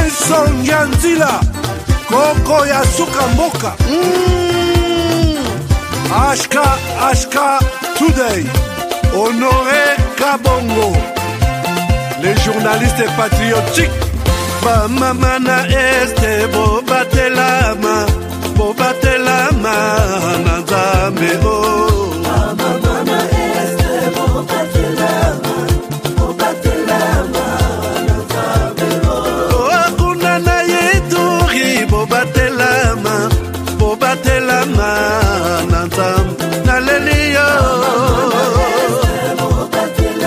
Nelson Yanzila Koko ya suka mboka Ashka Today Honoré Kabongo les journalistes patriotiques Bamamana este Bobatelama Nanzambe Bamamana este Bobatelama Nanzambe Kuna na yeduri Bobatelama Nanzambe Naleliyo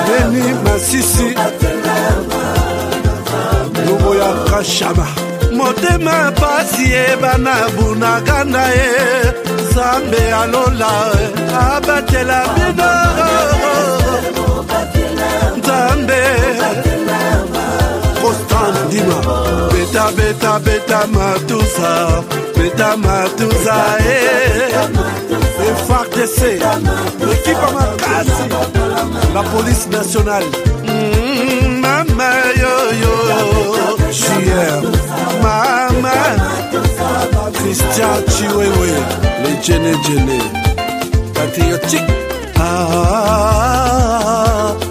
Beni Masisi Lubo ya Kashama Motema pasi ebana bunagana Zambe alola abatela bino Zambe Constant Dima Beta matusa FARDC l'équipe à Makasi la police nationale Mama yo JR Mama Christian Chiwewe les Djene patriotique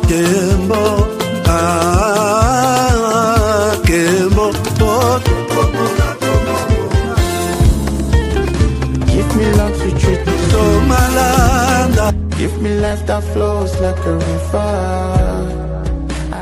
Kembo Kembo Give me love to treat me so malade. Give me life that flows like a river.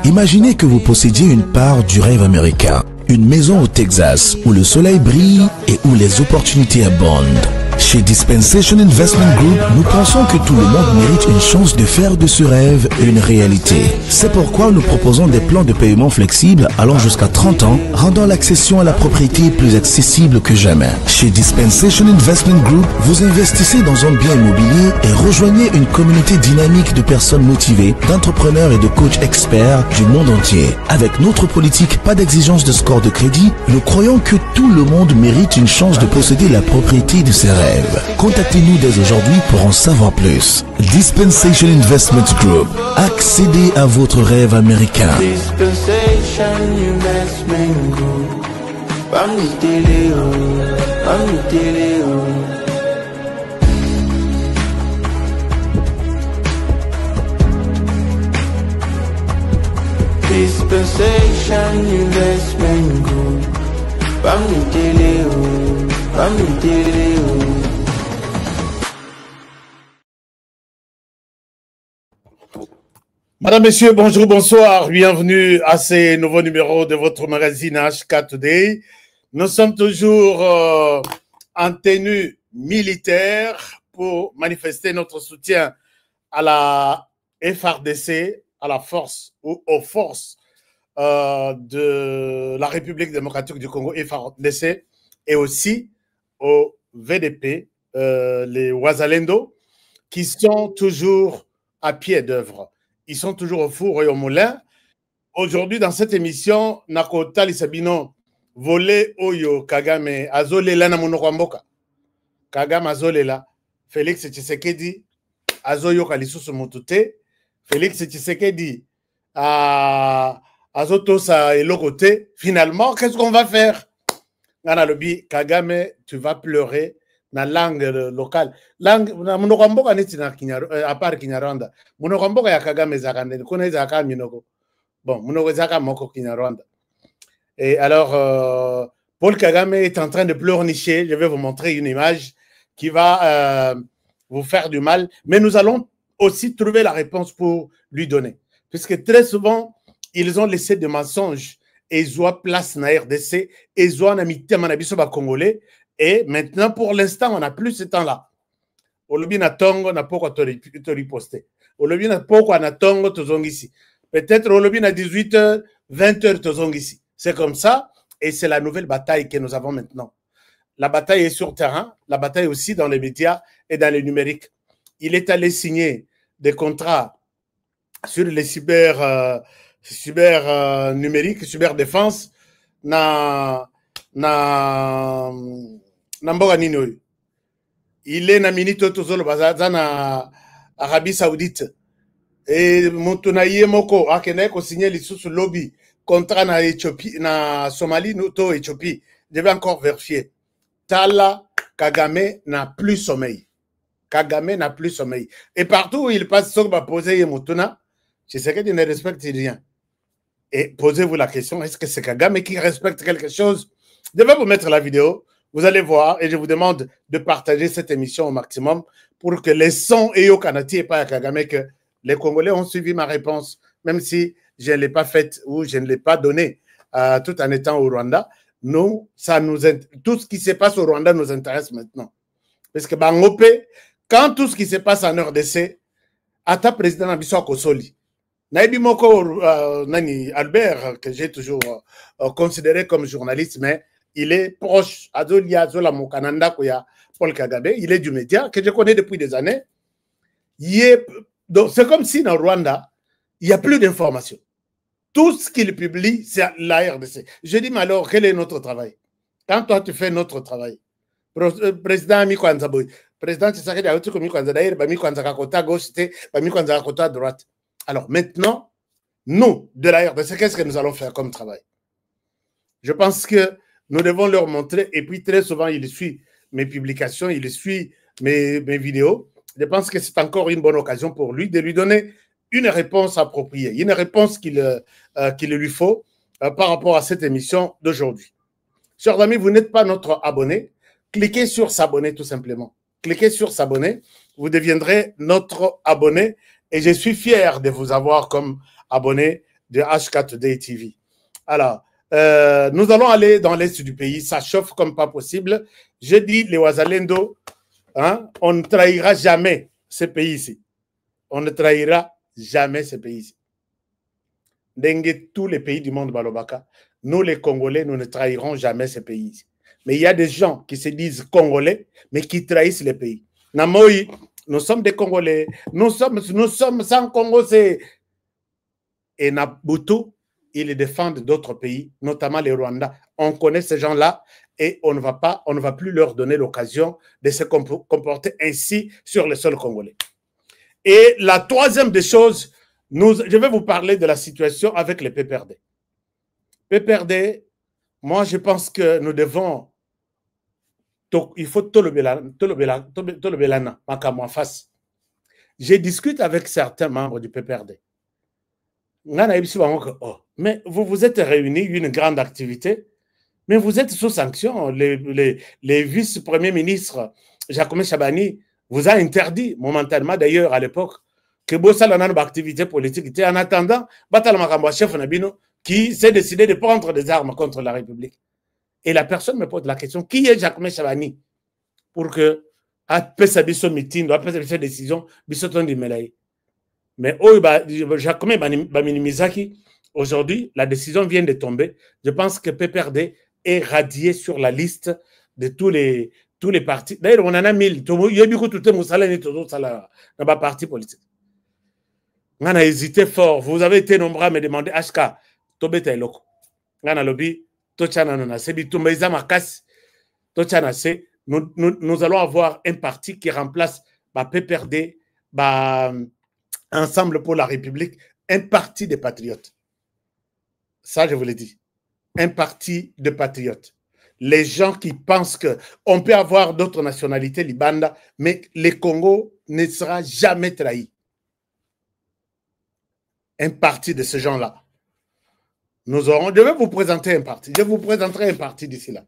Imaginez que vous possédiez une part du rêve américain, une maison au Texas où le soleil brille et où les opportunités abondent. Chez Dispensation Investment Group, nous pensons que tout le monde mérite une chance de faire de ce rêve une réalité. C'est pourquoi nous proposons des plans de paiement flexibles allant jusqu'à 30 ans, rendant l'accession à la propriété plus accessible que jamais. Chez Dispensation Investment Group, vous investissez dans un bien immobilier et rejoignez une communauté dynamique de personnes motivées, d'entrepreneurs et de coachs experts du monde entier. Avec notre politique, pas d'exigence de score de crédit, nous croyons que tout le monde mérite une chance de posséder la propriété de ses rêves. Contactez-nous dès aujourd'hui pour en savoir plus. Dispensation Investment Group. Accédez à votre rêve américain. Dispensation Investment Group. Dispensation Investment Group. Madame, Messieurs, bonjour, bonsoir. Bienvenue à ce nouveau numéro de votre magazine HK Today. Nous sommes toujours en tenue militaire pour manifester notre soutien à la FARDC, à la force ou aux forces de la République démocratique du Congo, FARDC, et aussi au VDP, les Wazalendo, qui sont toujours à pied d'œuvre. Ils sont toujours au four et au moulin. Aujourd'hui, dans cette émission, Nakota Lisabino, volé Oyo Kagame, Azolela na monoko mboka. Kagame Azolela, Félix Tshisekedi, Azoyo Kalisusu Mutute, Félix Tshisekedi, Azotosa et Lokote. Finalement, qu'est-ce qu'on va faire? Ganalobi, Kagame, tu vas pleurer. Na langue locale langue na monoko mboka neti na Kinyarwanda à part Kinyarwanda monoko mboka ya Kagame zakande kuna zaka minoko bon monoko zaka moko Kinyarwanda. Et alors Paul Kagame est en train de pleurnicher. Je vais vous montrer une image qui va vous faire du mal, mais nous allons aussi trouver la réponse pour lui donner, puisque très souvent ils ont laissé des mensonges et ils ont place na RDC et ils ont amité manabiso ba congolais. Et maintenant, pour l'instant, on n'a plus ce temps-là. Olobi na tongo na poko to riposter. Olobi na poko na tongo to zongisi. Peut-être olobi na 18h, 20h to zongisi. C'est comme ça, et c'est la nouvelle bataille que nous avons maintenant. La bataille est sur terrain, la bataille aussi dans les médias et dans les numériques. Il est allé signer des contrats sur les cyber numériques, cyberdéfense, na mboka nini oyo. Il est na minito tozolo bazaza na Arabie Saoudite et moto na ye moko akene ko signer lisusu lobby contrat na Éthiopie, na Somalie, nous, to Éthiopie. Je vais encore vérifier. Tala, Kagame n'a plus sommeil. Kagame n'a plus sommeil. Et partout où il passe, ça va poser Yemutuna, je sais qu'il ne respecte rien. Et posez-vous la question, est-ce que c'est Kagame qui respecte quelque chose? Je vais vous mettre la vidéo, vous allez voir, et je vous demande de partager cette émission au maximum pour que les sons et au Kanati et pas à Kagame, que les Congolais ont suivi ma réponse, même si je ne l'ai pas faite ou je ne l'ai pas donnée tout en étant au Rwanda. Nous, tout ce qui se passe au Rwanda nous intéresse maintenant. Parce que Bangopé, quand tout ce qui se passe en RDC, à ta président Nabiso Kosoli, Naïbi Moko Nani Albert, que j'ai toujours considéré comme journaliste, mais il est proche, Azolia Zola Mokananda Koya Paul Kagame, il est du média, que je connais depuis des années. Donc c'est comme si dans Rwanda, il n'y a plus d'informations. Tout ce qu'il publie, c'est la RDC. Je dis, mais alors, quel est notre travail? Quand toi, tu fais notre travail, président Amiko Anzaboy, président Tshisekedi a dit que Miko Anzadaïr, Miko Anzaka côté gauche, Miko Anzaka côté droite. Alors maintenant, nous, de la RDC, qu'est-ce que nous allons faire comme travail? Je pense que nous devons leur montrer, et puis très souvent, il suit mes publications, il suit mes vidéos. Je pense que c'est encore une bonne occasion pour lui de lui donner une réponse appropriée, une réponse qu'il lui faut par rapport à cette émission d'aujourd'hui. Chers amis, vous n'êtes pas notre abonné, cliquez sur s'abonner tout simplement. Cliquez sur s'abonner, vous deviendrez notre abonné et je suis fier de vous avoir comme abonné de H4Day TV. Alors, nous allons aller dans l'est du pays, ça chauffe comme pas possible. Je dis, les Ouazalendo, hein, on ne trahira jamais ce pays ici. On ne trahira jamais ce pays-ci. Dengue, tous les pays du monde, Balobaka, nous les Congolais, nous ne trahirons jamais ce pays-ci. Mais il y a des gens qui se disent Congolais, mais qui trahissent les pays. Namoï, nous sommes des Congolais, nous sommes sans Congo, c'est... Et Nabutu, ils défendent d'autres pays, notamment les Rwandais. On connaît ces gens-là et on ne va plus leur donner l'occasion de se comporter ainsi sur le sol congolais. Et la troisième des choses, je vais vous parler de la situation avec les PPRD. PPRD, moi je pense que nous devons, il faut tout le belana, en face. Je discute avec certains membres du PPRD. Mais vous vous êtes réunis, une grande activité, mais vous êtes sous sanction. Les vice-premiers ministres, Jacome Chabani, vous a interdit momentanément d'ailleurs à l'époque que Bossala n'a pas d'activité politique. En attendant, Batal Makambo, chef Nabino, qui s'est décidé de prendre des armes contre la République. Et la personne me pose la question, qui est Jacome Chabani pour que, après sa meeting, après sa décision, Bissoton di Melaye. Mais Jacome Baminimizaki, aujourd'hui, la décision vient de tomber. Je pense que PPRD est radié sur la liste de tous les partis. D'ailleurs, on en a 1000. Il y a beaucoup de partis politiques. On a hésité fort. Vous avez été nombreux à me demander HK, Tobeta et Loko. On a lobby, nous allons avoir un parti qui remplace PPRD, Ensemble pour la République, un parti de patriotes. Ça, je vous l'ai dit. Un parti de patriotes. Les gens qui pensent qu'on peut avoir d'autres nationalités, Libanda, mais le Congo ne sera jamais trahi. Un parti de ce genre-là. Je vais vous présenter un parti. Je vous présenterai un parti d'ici là.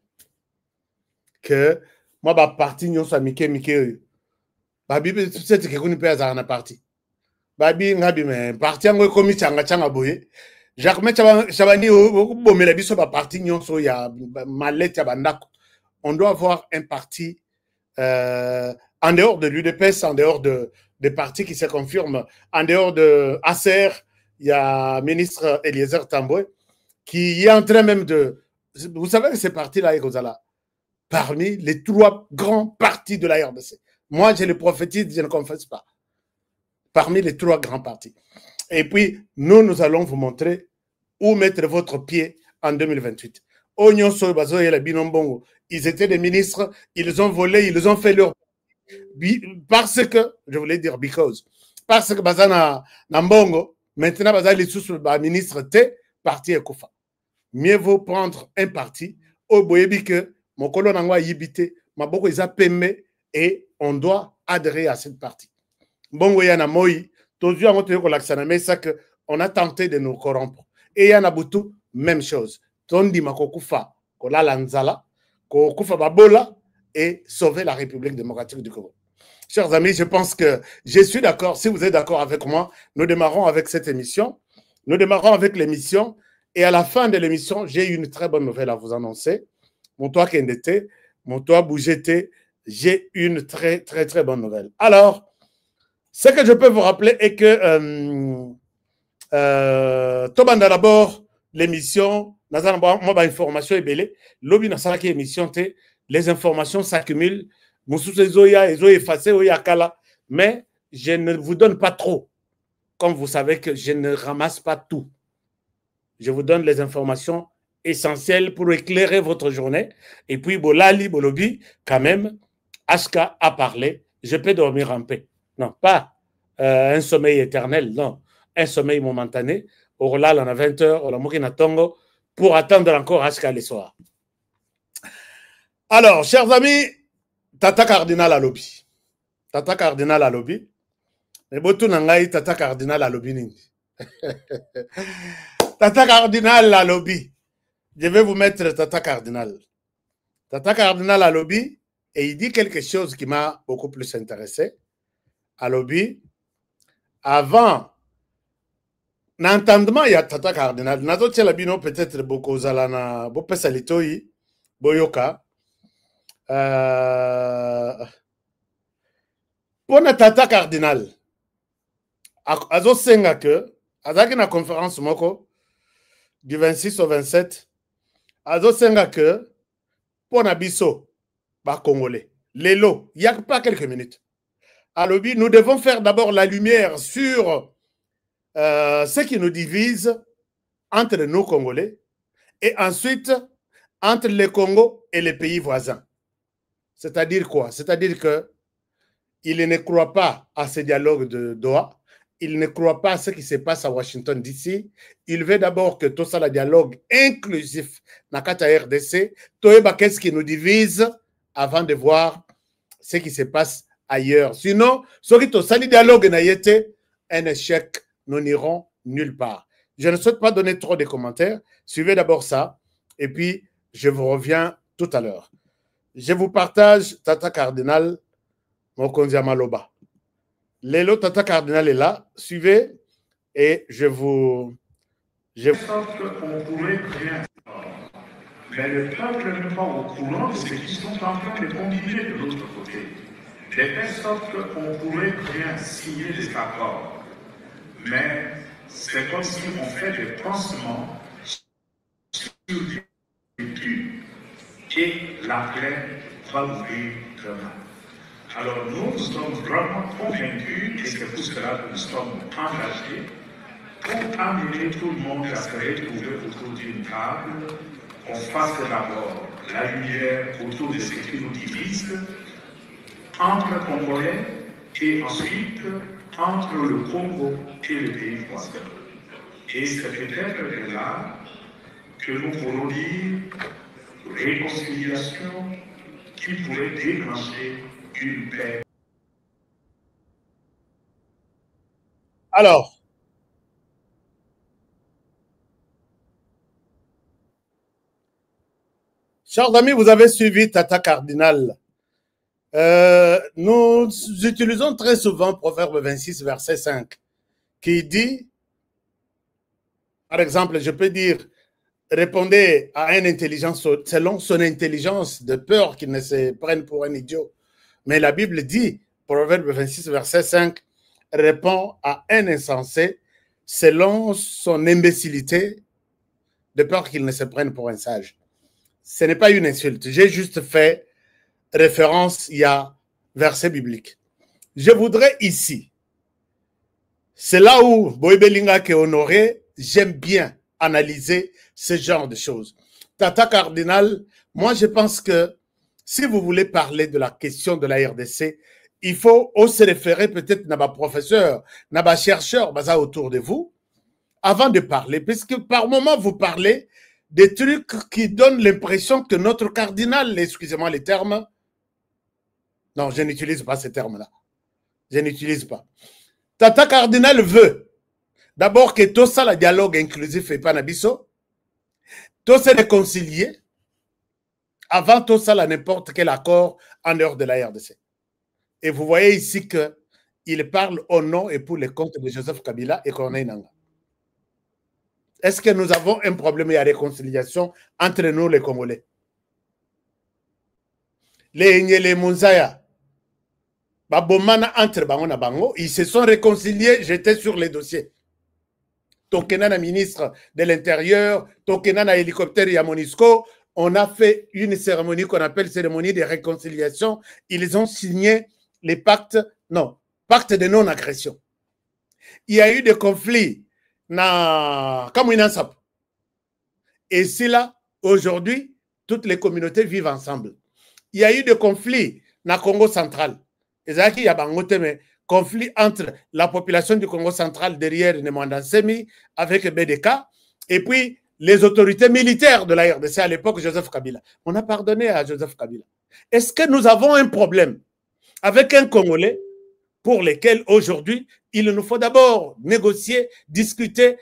Que moi, parti, nous sommes Mike. Babi, c'est ce que nous pouvons faire un parti. Babi, mais parti, on comme Changa Boye. Jacques Chabani, on doit avoir un parti en dehors de l'UDPS, en dehors des partis qui se confirment, en dehors de ACR, il y a ministre Eliezer Tamboué, qui est en train même de... Vous savez que ces partis-là, parmi les 3 grands partis de la RDC. Moi, je le prophétise, je ne confesse pas. Parmi les 3 grands partis. Et puis, nous allons vous montrer où mettre votre pied en 2028. Ils étaient des ministres, ils ont volé, ils ont fait leur... Parce que, je voulais dire because, parce que Bazana Nambongo, maintenant Bazana les sous ministre T, parti est Koufa. Mieux vaut prendre un parti, au boyebi que mon colon a yibité, ma boko isa peme, et on doit adhérer à cette partie. Bon, oui, yana moi, toujours en train de mais ça que on a tenté de nous corrompre. Et yana Boutou, même chose. Tondi mako Koufa, kola lanzala, ko Koufa babola, et sauver la République démocratique du Congo. Chers amis, je pense que je suis d'accord. Si vous êtes d'accord avec moi, nous démarrons avec cette émission. Nous démarrons avec l'émission. Et à la fin de l'émission, j'ai une très bonne nouvelle à vous annoncer. Mon toit Kendete, mon toit Bougete, j'ai une très, très, très bonne nouvelle. Alors, ce que je peux vous rappeler est que Tobanda d'abord, l'émission, moi, information est belle. Lobby n'a pas émission, les informations s'accumulent. Mais je ne vous donne pas trop. Comme vous savez que je ne ramasse pas tout. Je vous donne les informations essentielles pour éclairer votre journée. Et puis, Bolali, Bolobi, quand même, Ashka a parlé. Je peux dormir en paix. Non, pas un sommeil éternel, non. Un sommeil momentané. Orlal, on a 20 heures, on a Moukina Tongo, pour attendre encore Ashka le soir. Alors, chers amis, Tata Cardinal à lobby. Tata Cardinal à lobby. Mais botou nangai Tata Cardinal à lobby. Tata Cardinal à lobby. Je vais vous mettre Tata Cardinal. Tata Cardinal à lobby. Et il dit quelque chose qui m'a beaucoup plus intéressé. À lobby. Avant, n'entendement, il y a Tata Cardinal. Nazo Tchelabino peut-être beaucoup zalana. Bo pesalitoyi. Boyoka. Pour Tata Cardinal, azo senga que, azaki na conférence moko, du 26 au 27, azo senga que, pour Nabiso, ba Congolais, Lelo, il n'y a pas quelques minutes. Alors, nous devons faire d'abord la lumière sur ce qui nous divise entre nous Congolais et ensuite entre le Congo et les pays voisins. C'est-à-dire quoi? C'est-à-dire qu'il ne croit pas à ce dialogue de Doha, il ne croit pas à ce qui se passe à Washington DC. Il veut d'abord que tout ça, le dialogue inclusif, dans la RDC, qu'est-ce qui nous divise avant de voir ce qui se passe ailleurs. Sinon, ce qui tout ça, le dialogue n'a été un échec, nous n'irons nulle part. Je ne souhaite pas donner trop de commentaires. Suivez d'abord ça, et puis je vous reviens tout à l'heure. Je vous partage Tata Cardinal Mokonzi Maloba. Lélo Tata Cardinal est là. Suivez et je vous... sorte qu'on pourrait rien. Mais le peuple n'est pas au courant de ce qu'ils sont en train de combiner de l'autre côté. De telle sorte qu'on pourrait rien signer des accords. Mais c'est comme si on fait des pansements sur l'étude. Et la plaie va ouvrir demain. Alors nous sommes vraiment convaincus, et c'est pour cela que nous sommes engagés, pour amener tout le monde à se retrouver autour d'une table, qu'on fasse d'abord la lumière autour de ce qui nous divise, entre Congolais et ensuite entre le Congo et le pays voisin. Et c'est peut-être de là que nous pourrons dire réconciliation qui pourrait déclencher une paix. Alors, chers amis, vous avez suivi Tata Cardinal. Nous utilisons très souvent Proverbe 26, verset 5, qui dit, par exemple, je peux dire, répondez à une intelligence selon son intelligence, de peur qu'il ne se prenne pour un idiot. Mais la Bible dit, Proverbe 26, verset 5, répond à un insensé selon son imbécilité, de peur qu'il ne se prenne pour un sage. Ce n'est pas une insulte. J'ai juste fait référence, il y a verset biblique. Je voudrais ici, c'est là où Boybelinga qui est honoré, j'aime bien analyser ce genre de choses. Tata Cardinal, moi je pense que si vous voulez parler de la question de la RDC, il faut aussi se référer peut-être à ma professeur, à ma chercheur autour de vous. avant de parler, puisque par moment vous parlez des trucs qui donnent l'impression que notre cardinal, excusez-moi les termes, non, je n'utilise pas ces termes-là. Je n'utilise pas. Tata cardinal veut d'abord que tout ça, le dialogue inclusif et panabiso, tout se réconcilier avant tout ça, n'importe quel accord en dehors de la RDC. Et vous voyez ici qu'il parle au nom et pour les comptes de Joseph Kabila et Corneille Nangaa. Est-ce que nous avons un problème de réconciliation entre nous, les Congolais? Les Mounzaya, Babomana entre Bango na Bango, ils se sont réconciliés, j'étais sur les dossiers. Tokenana ministre de l'Intérieur, Tokenana hélicoptère et Monisco, on a fait une cérémonie qu'on appelle cérémonie de réconciliation. Ils ont signé les pactes, non, pacte de non-agression. Il y a eu des conflits na Kamouinansap. Et c'est là, aujourd'hui, toutes les communautés vivent ensemble. Il y a eu des conflits na Congo central. Et ça, il y a un conflit entre la population du Congo central derrière Nemwanda Nsemi avec BDK et puis les autorités militaires de la RDC à l'époque, Joseph Kabila. On a pardonné à Joseph Kabila. Est-ce que nous avons un problème avec un Congolais pour lequel aujourd'hui, il nous faut d'abord négocier, discuter,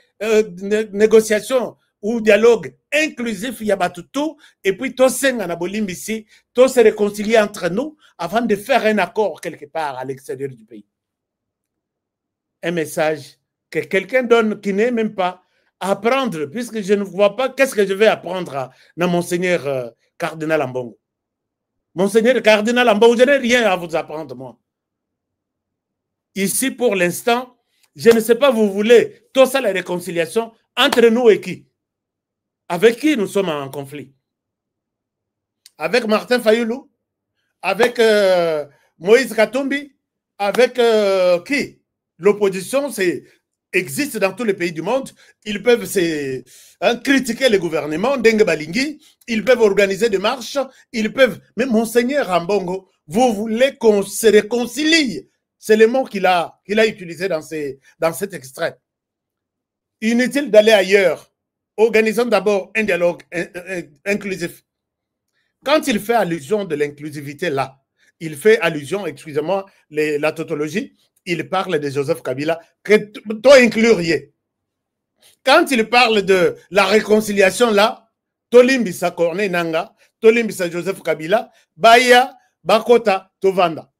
négociation ou dialogue inclusif, il y a tout, et puis tout se réconcilier entre nous avant de faire un accord quelque part à l'extérieur du pays. Un message que quelqu'un donne qui n'est même pas à apprendre, puisque je ne vois pas qu'est-ce que je vais apprendre à Monseigneur Cardinal Ambongo. Monseigneur Cardinal Ambongo, je n'ai rien à vous apprendre, moi. Ici, pour l'instant, je ne sais pas, vous voulez, tout ça, la réconciliation entre nous et qui? Avec qui nous sommes en conflit? Avec Martin Fayoulou? Avec Moïse Katumbi? Avec qui? L'opposition existe dans tous les pays du monde. Ils peuvent critiquer le gouvernement, Dengue Balingui. Ils peuvent organiser des marches. Ils peuvent... Mais Monseigneur Ambongo, vous voulez qu'on se réconcilie? C'est le mot qu'il a utilisé dans cet extrait. Inutile d'aller ailleurs. Organisons d'abord un dialogue inclusif. Quand il fait allusion de l'inclusivité là, il fait allusion, excusez-moi, la tautologie, il parle de Joseph Kabila, que toi incluriez. Quand il parle de la réconciliation là, Tolimbisa Corneille Nangaa, Tolimbisa Joseph Kabila, Baya, Bakota, Tovanda.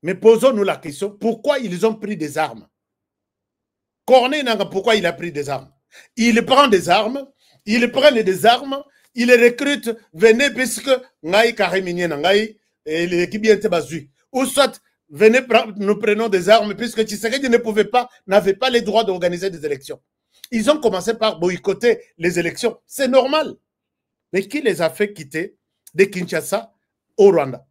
Mais posons-nous la question, pourquoi ils ont pris des armes? Corneille Nangaa, pourquoi il a pris des armes? Il prend des armes, ils prennent des armes, ils recrutent, venez, puisque Ngaï Kareminien Nangaï, et l'équipe bien bazui. Ou soit, venez, nous prenons des armes, puisque Tshisekedi n'avait pas les droits d'organiser des élections. Ils ont commencé par boycotter les élections. C'est normal. Mais qui les a fait quitter de Kinshasa au Rwanda?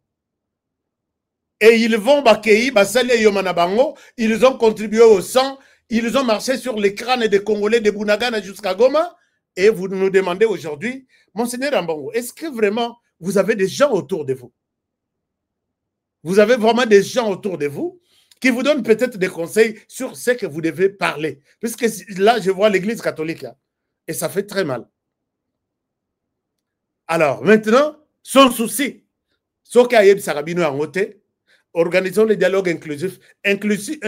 Et ils vont Bakei, Basale Yomanabango, ils ont contribué au sang, ils ont marché sur les crânes des Congolais de Bunagana jusqu'à Goma. Et vous nous demandez aujourd'hui, Monseigneur Ambongo, est-ce que vraiment vous avez des gens autour de vous? Vous avez vraiment des gens autour de vous qui vous donnent peut-être des conseils sur ce que vous devez parler. Puisque là, je vois l'Église catholique, là, et ça fait très mal. Alors, maintenant, son souci, ce qui a Sarabino en côté, organisons le dialogue inclusif. Inclusif,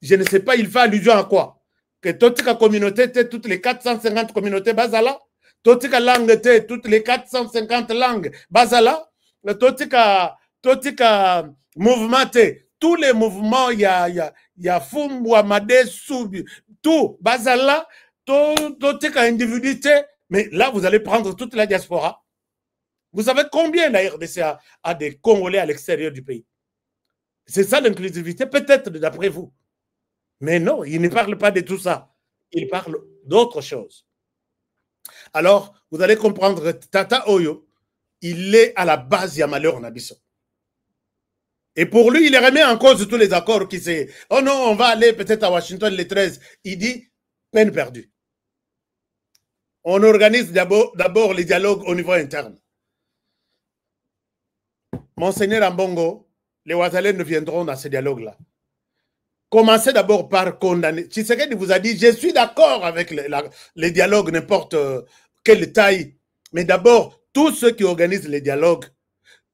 je ne sais pas, il fait allusion à quoi? Que toute la communauté, toutes les 450 communautés, basala, toute la langue, toutes les 450 langues, basala, toute la mouvement, tous les mouvements, il y a Fumbu, Amade, Soubi, tout, basala, toute la individualité, mais là, vous allez prendre toute la diaspora. Vous savez combien la RDC a des Congolais à l'extérieur du pays? C'est ça l'inclusivité, peut-être d'après vous. Mais non, il ne parle pas de tout ça. Il parle d'autre chose. Alors, vous allez comprendre, Tata Oyo, il est à la base du malheur en Abysso. Et pour lui, il remet en cause tous les accords qui c'est. Oh non, on va aller peut-être à Washington le 13. Il dit, peine perdue. On organise d'abord les dialogues au niveau interne. Monseigneur Ambongo, les Ouattalais ne viendront dans ce dialogue-là. Commencez d'abord par condamner. Tshisekedi vous a dit, je suis d'accord avec les dialogues, n'importe quelle taille. Mais d'abord, tous ceux qui organisent les dialogues,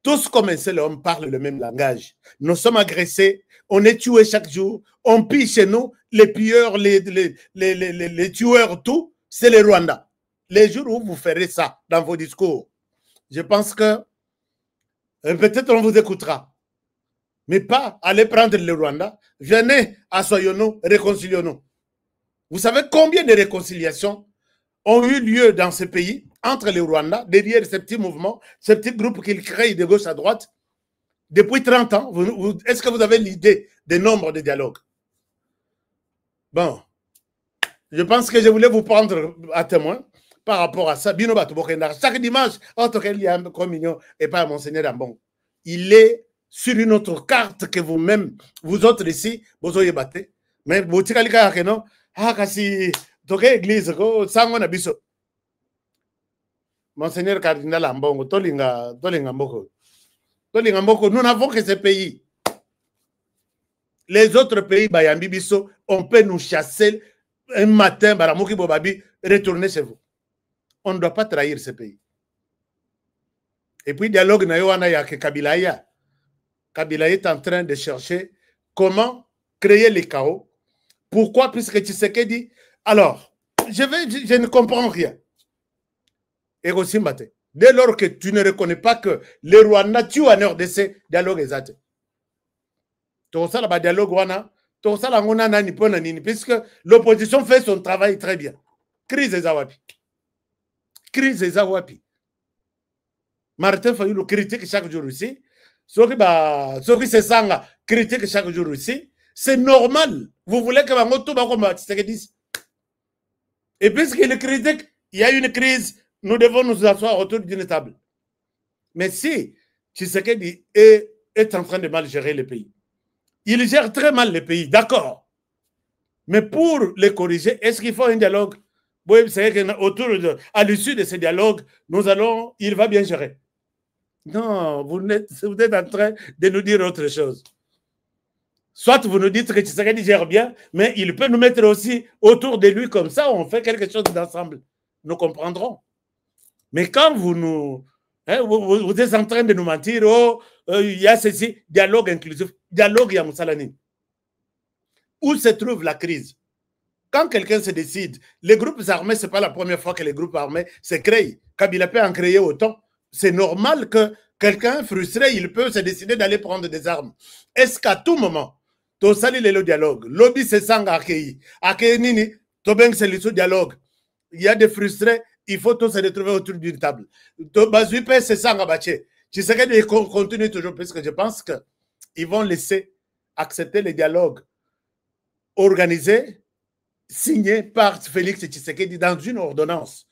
tous comme un seul homme parlent le même langage. Nous sommes agressés, on est tués chaque jour, on pille chez nous, les pilleurs, les tueurs, tout, c'est les Rwandais. Les jours où vous ferez ça dans vos discours, je pense que peut-être on vous écoutera. Mais pas aller prendre le Rwanda, venez, assoyons-nous, réconcilions-nous. Vous savez combien de réconciliations ont eu lieu dans ce pays entre les Rwandais, derrière ces petits mouvements, ces petits groupes qu'ils créent de gauche à droite, depuis 30 ans. Est-ce que vous avez l'idée des nombres de dialogues? Bon, je pense que je voulais vous prendre à témoin par rapport à ça. Chaque dimanche, il y a un communion et pas Monseigneur Ambon. Il est sur une autre carte que vous-même, vous autres ici, vous avez battu. Mais vous avez dit non, kasi toke église ko sango na biso. Monseigneur Cardinal Ambongo, tolinga mboko. Tolinga mboko, nous n'avons que ce pays. Les autres pays, bayambi biso, on peut nous chasser un matin, baramoki bobabi, retourner chez vous. On ne doit pas trahir ce pays. Et puis, dialogue na yoana ya ke Kabila ya. Kabila est en train de chercher comment créer les chaos. Pourquoi? Puisque Tshisekedi dit, alors, je ne comprends rien. Et aussi, dès lors que tu ne reconnais pas que les Rwandais tuent en RDC, dialogue exact. Tout ça, le dialogue, tout ça, puisque l'opposition fait son travail très bien. Crise des Awapi. Crise des Awapi. Martin Fayulu critique chaque jour ici. Ceux qui se sentent critiquent chaque jour ici, c'est normal. Vous voulez que Bangoto Bakoma Tshisekedi. Et puisqu'il critique, il y a une crise, nous devons nous asseoir autour d'une table. Mais si Tshisekedi est en train de mal gérer le pays, il gère très mal le pays, d'accord. Mais pour les corriger, est-ce qu'il faut un dialogue? Oui, c'est à l'issue de ce dialogue, il va bien gérer. Non, vous êtes en train de nous dire autre chose. Soit vous nous dites que Tshisekedi gère bien, mais il peut nous mettre aussi autour de lui comme ça, on fait quelque chose d'ensemble. Nous comprendrons. Mais quand vous êtes en train de nous mentir, il y a ceci, dialogue inclusif, dialogue Yamoussalani. Où se trouve la crise? Quand quelqu'un se décide, les groupes armés, ce n'est pas la première fois que les groupes armés se créent. Kabila peut en créer autant. C'est normal que quelqu'un frustré, il peut se décider d'aller prendre des armes. Est-ce qu'à tout moment, tu salis le dialogue, lobby se sent accueilli, nini, tu bien c'est le dialogue. Il y a des frustrés, il faut tous se retrouver autour d'une table. Tu bazuipe se sent abattu. Tu sais qu'ils continuent toujours, parce que je pense qu'ils vont laisser accepter les dialogues organisés, signés par Félix Tshisekedi dans une ordonnance,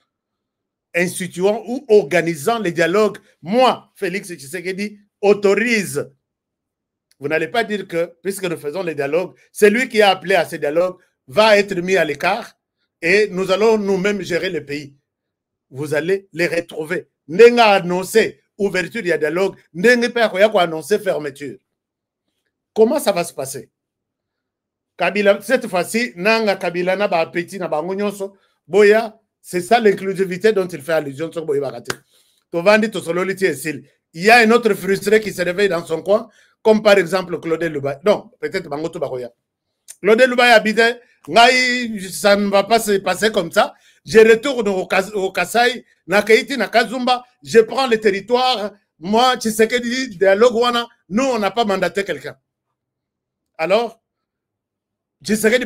instituant ou organisant les dialogues. Moi, Félix Tshisekedi, autorise. Vous n'allez pas dire que, puisque nous faisons les dialogues, celui qui a appelé à ces dialogues va être mis à l'écart et nous allons nous-mêmes gérer le pays. Vous allez les retrouver. N'enga annoncé ouverture du dialogue, n'enga pas annoncé fermeture. Comment ça va se passer? Kabila, cette fois-ci, Nanga Kabila na ba appétit na ba ngonyonso, boya, c'est ça l'inclusivité dont il fait allusion sur Boya Bagate. Il y a un autre frustré qui se réveille dans son coin, comme par exemple Claudel Lubaï. Non, peut-être Bangoto Baroya. Claudel Lubaï habitait, ça ne va pas se passer comme ça. Je retourne au Kasaï, na Kaiti, na Kazumba, je prends le territoire. Moi, tu sais que dialogue, nous, on n'a pas mandaté quelqu'un. Alors, tu sais que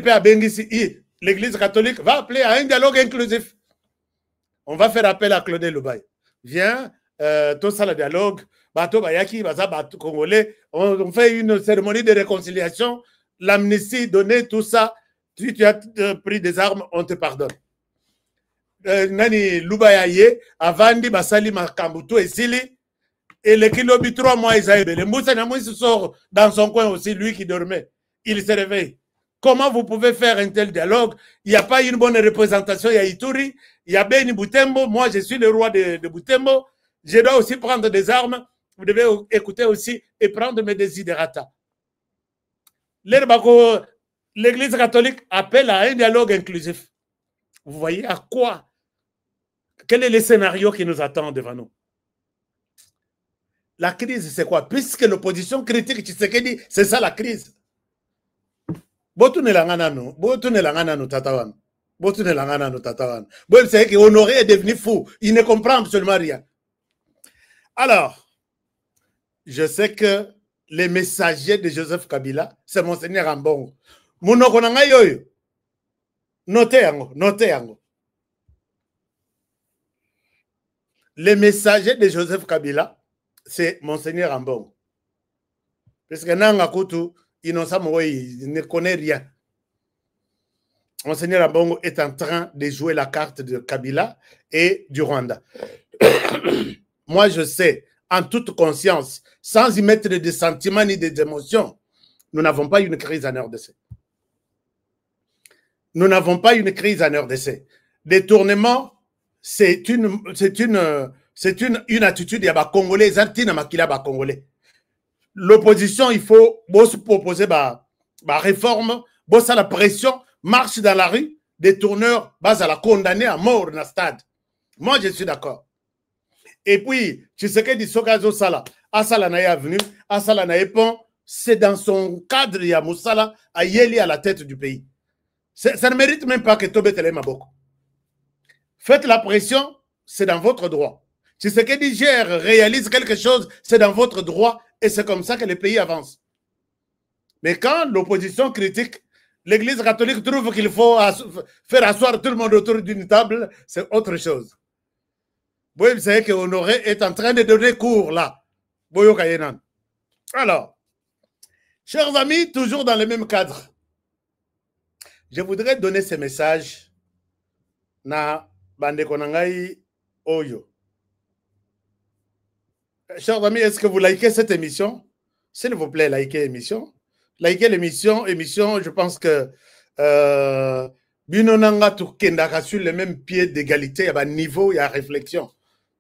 l'Église catholique va appeler à un dialogue inclusif. On va faire appel à Claudel Lubaï. Viens, tout ça, le dialogue, bateau Bayaki, bateau Congolais, on fait une cérémonie de réconciliation, l'amnistie donnée, tout ça. Si tu as pris des armes, on te pardonne. Nani Lubayaye, Avandi, Basali, Makambutu et Sili, et le kilobi 3 mois, Isaïe. Le Moussa Namouis sort dans son coin aussi, lui qui dormait. Il se réveille. Comment vous pouvez faire un tel dialogue? Il n'y a pas une bonne représentation. Il y a Ituri, il y a Beni Boutembo. Moi, je suis le roi de Boutembo. Je dois aussi prendre des armes. Vous devez écouter aussi et prendre mes desiderata. L'Herbako, l'Église catholique appelle à un dialogue inclusif. Vous voyez à quoi? Quel est le scénario qui nous attend devant nous? La crise, c'est quoi? Puisque l'opposition critique Tshisekedi, c'est ça la crise. Vous savez qu'Honoré est devenu fou. Il ne comprend absolument rien. Alors, je sais que les messagers de Joseph Kabila, c'est Monseigneur Ambongo. Notez. Les messagers de Joseph Kabila, c'est Monseigneur Ambongo. Parce que Nanga Koutou, il ne connaît rien. Monseigneur Ambongo est en train de jouer la carte de Kabila et du Rwanda. Moi, je sais, en toute conscience, sans y mettre des sentiments ni des émotions, nous n'avons pas une crise en RDC. Nous n'avons pas une crise en RDC. Détournement, c'est une attitude, il y a des Congolais, Congolais. L'opposition, il faut proposer la réforme, la pression, marche dans la rue, des tourneurs, à la condamner à mort dans le stade. Moi, je suis d'accord. Et puis, tu sais que Sokazo Sala, Asala Naye Avenue, Asala Naye Pont, c'est dans son cadre, il y a Moussala, à Yeli à la tête du pays. Ça ne mérite même pas que Tobé Tele Maboko. Faites la pression, c'est dans votre droit. Si ce que Niger réalise quelque chose, c'est dans votre droit et c'est comme ça que le pays avance. Mais quand l'opposition critique, l'Église catholique trouve qu'il faut faire asseoir tout le monde autour d'une table, c'est autre chose. Vous savez que Honoré est en train de donner cours là. Alors, chers amis, toujours dans le même cadre, je voudrais donner ce message na Bande Konangai Oyo. Chers amis, est-ce que vous likez cette émission? S'il vous plaît, likez l'émission. Likez l'émission. Je pense que Binonanga Tukendaka sur le même pied d'égalité, il y a un niveau, il y a réflexion.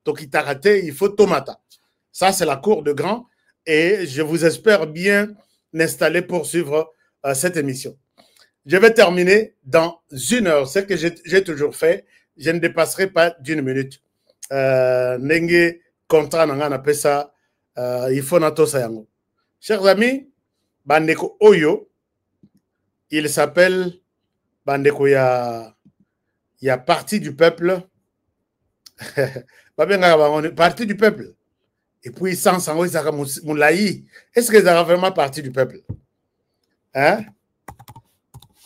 Donc, il faut tomata. Ça, c'est la cour de grand. Et je vous espère bien installer pour suivre cette émission. Je vais terminer dans 1 heure. Ce que j'ai toujours fait, je ne dépasserai pas d'1 minute. Nenge contrat nanga appelle ça il faut nato sayango. Chers amis, Bandeko Oyo, il s'appelle Bandeko ya Parti du peuple. Parti du peuple. Et puis sans Moulaï. Est-ce que ça sera vraiment parti du peuple? Hein?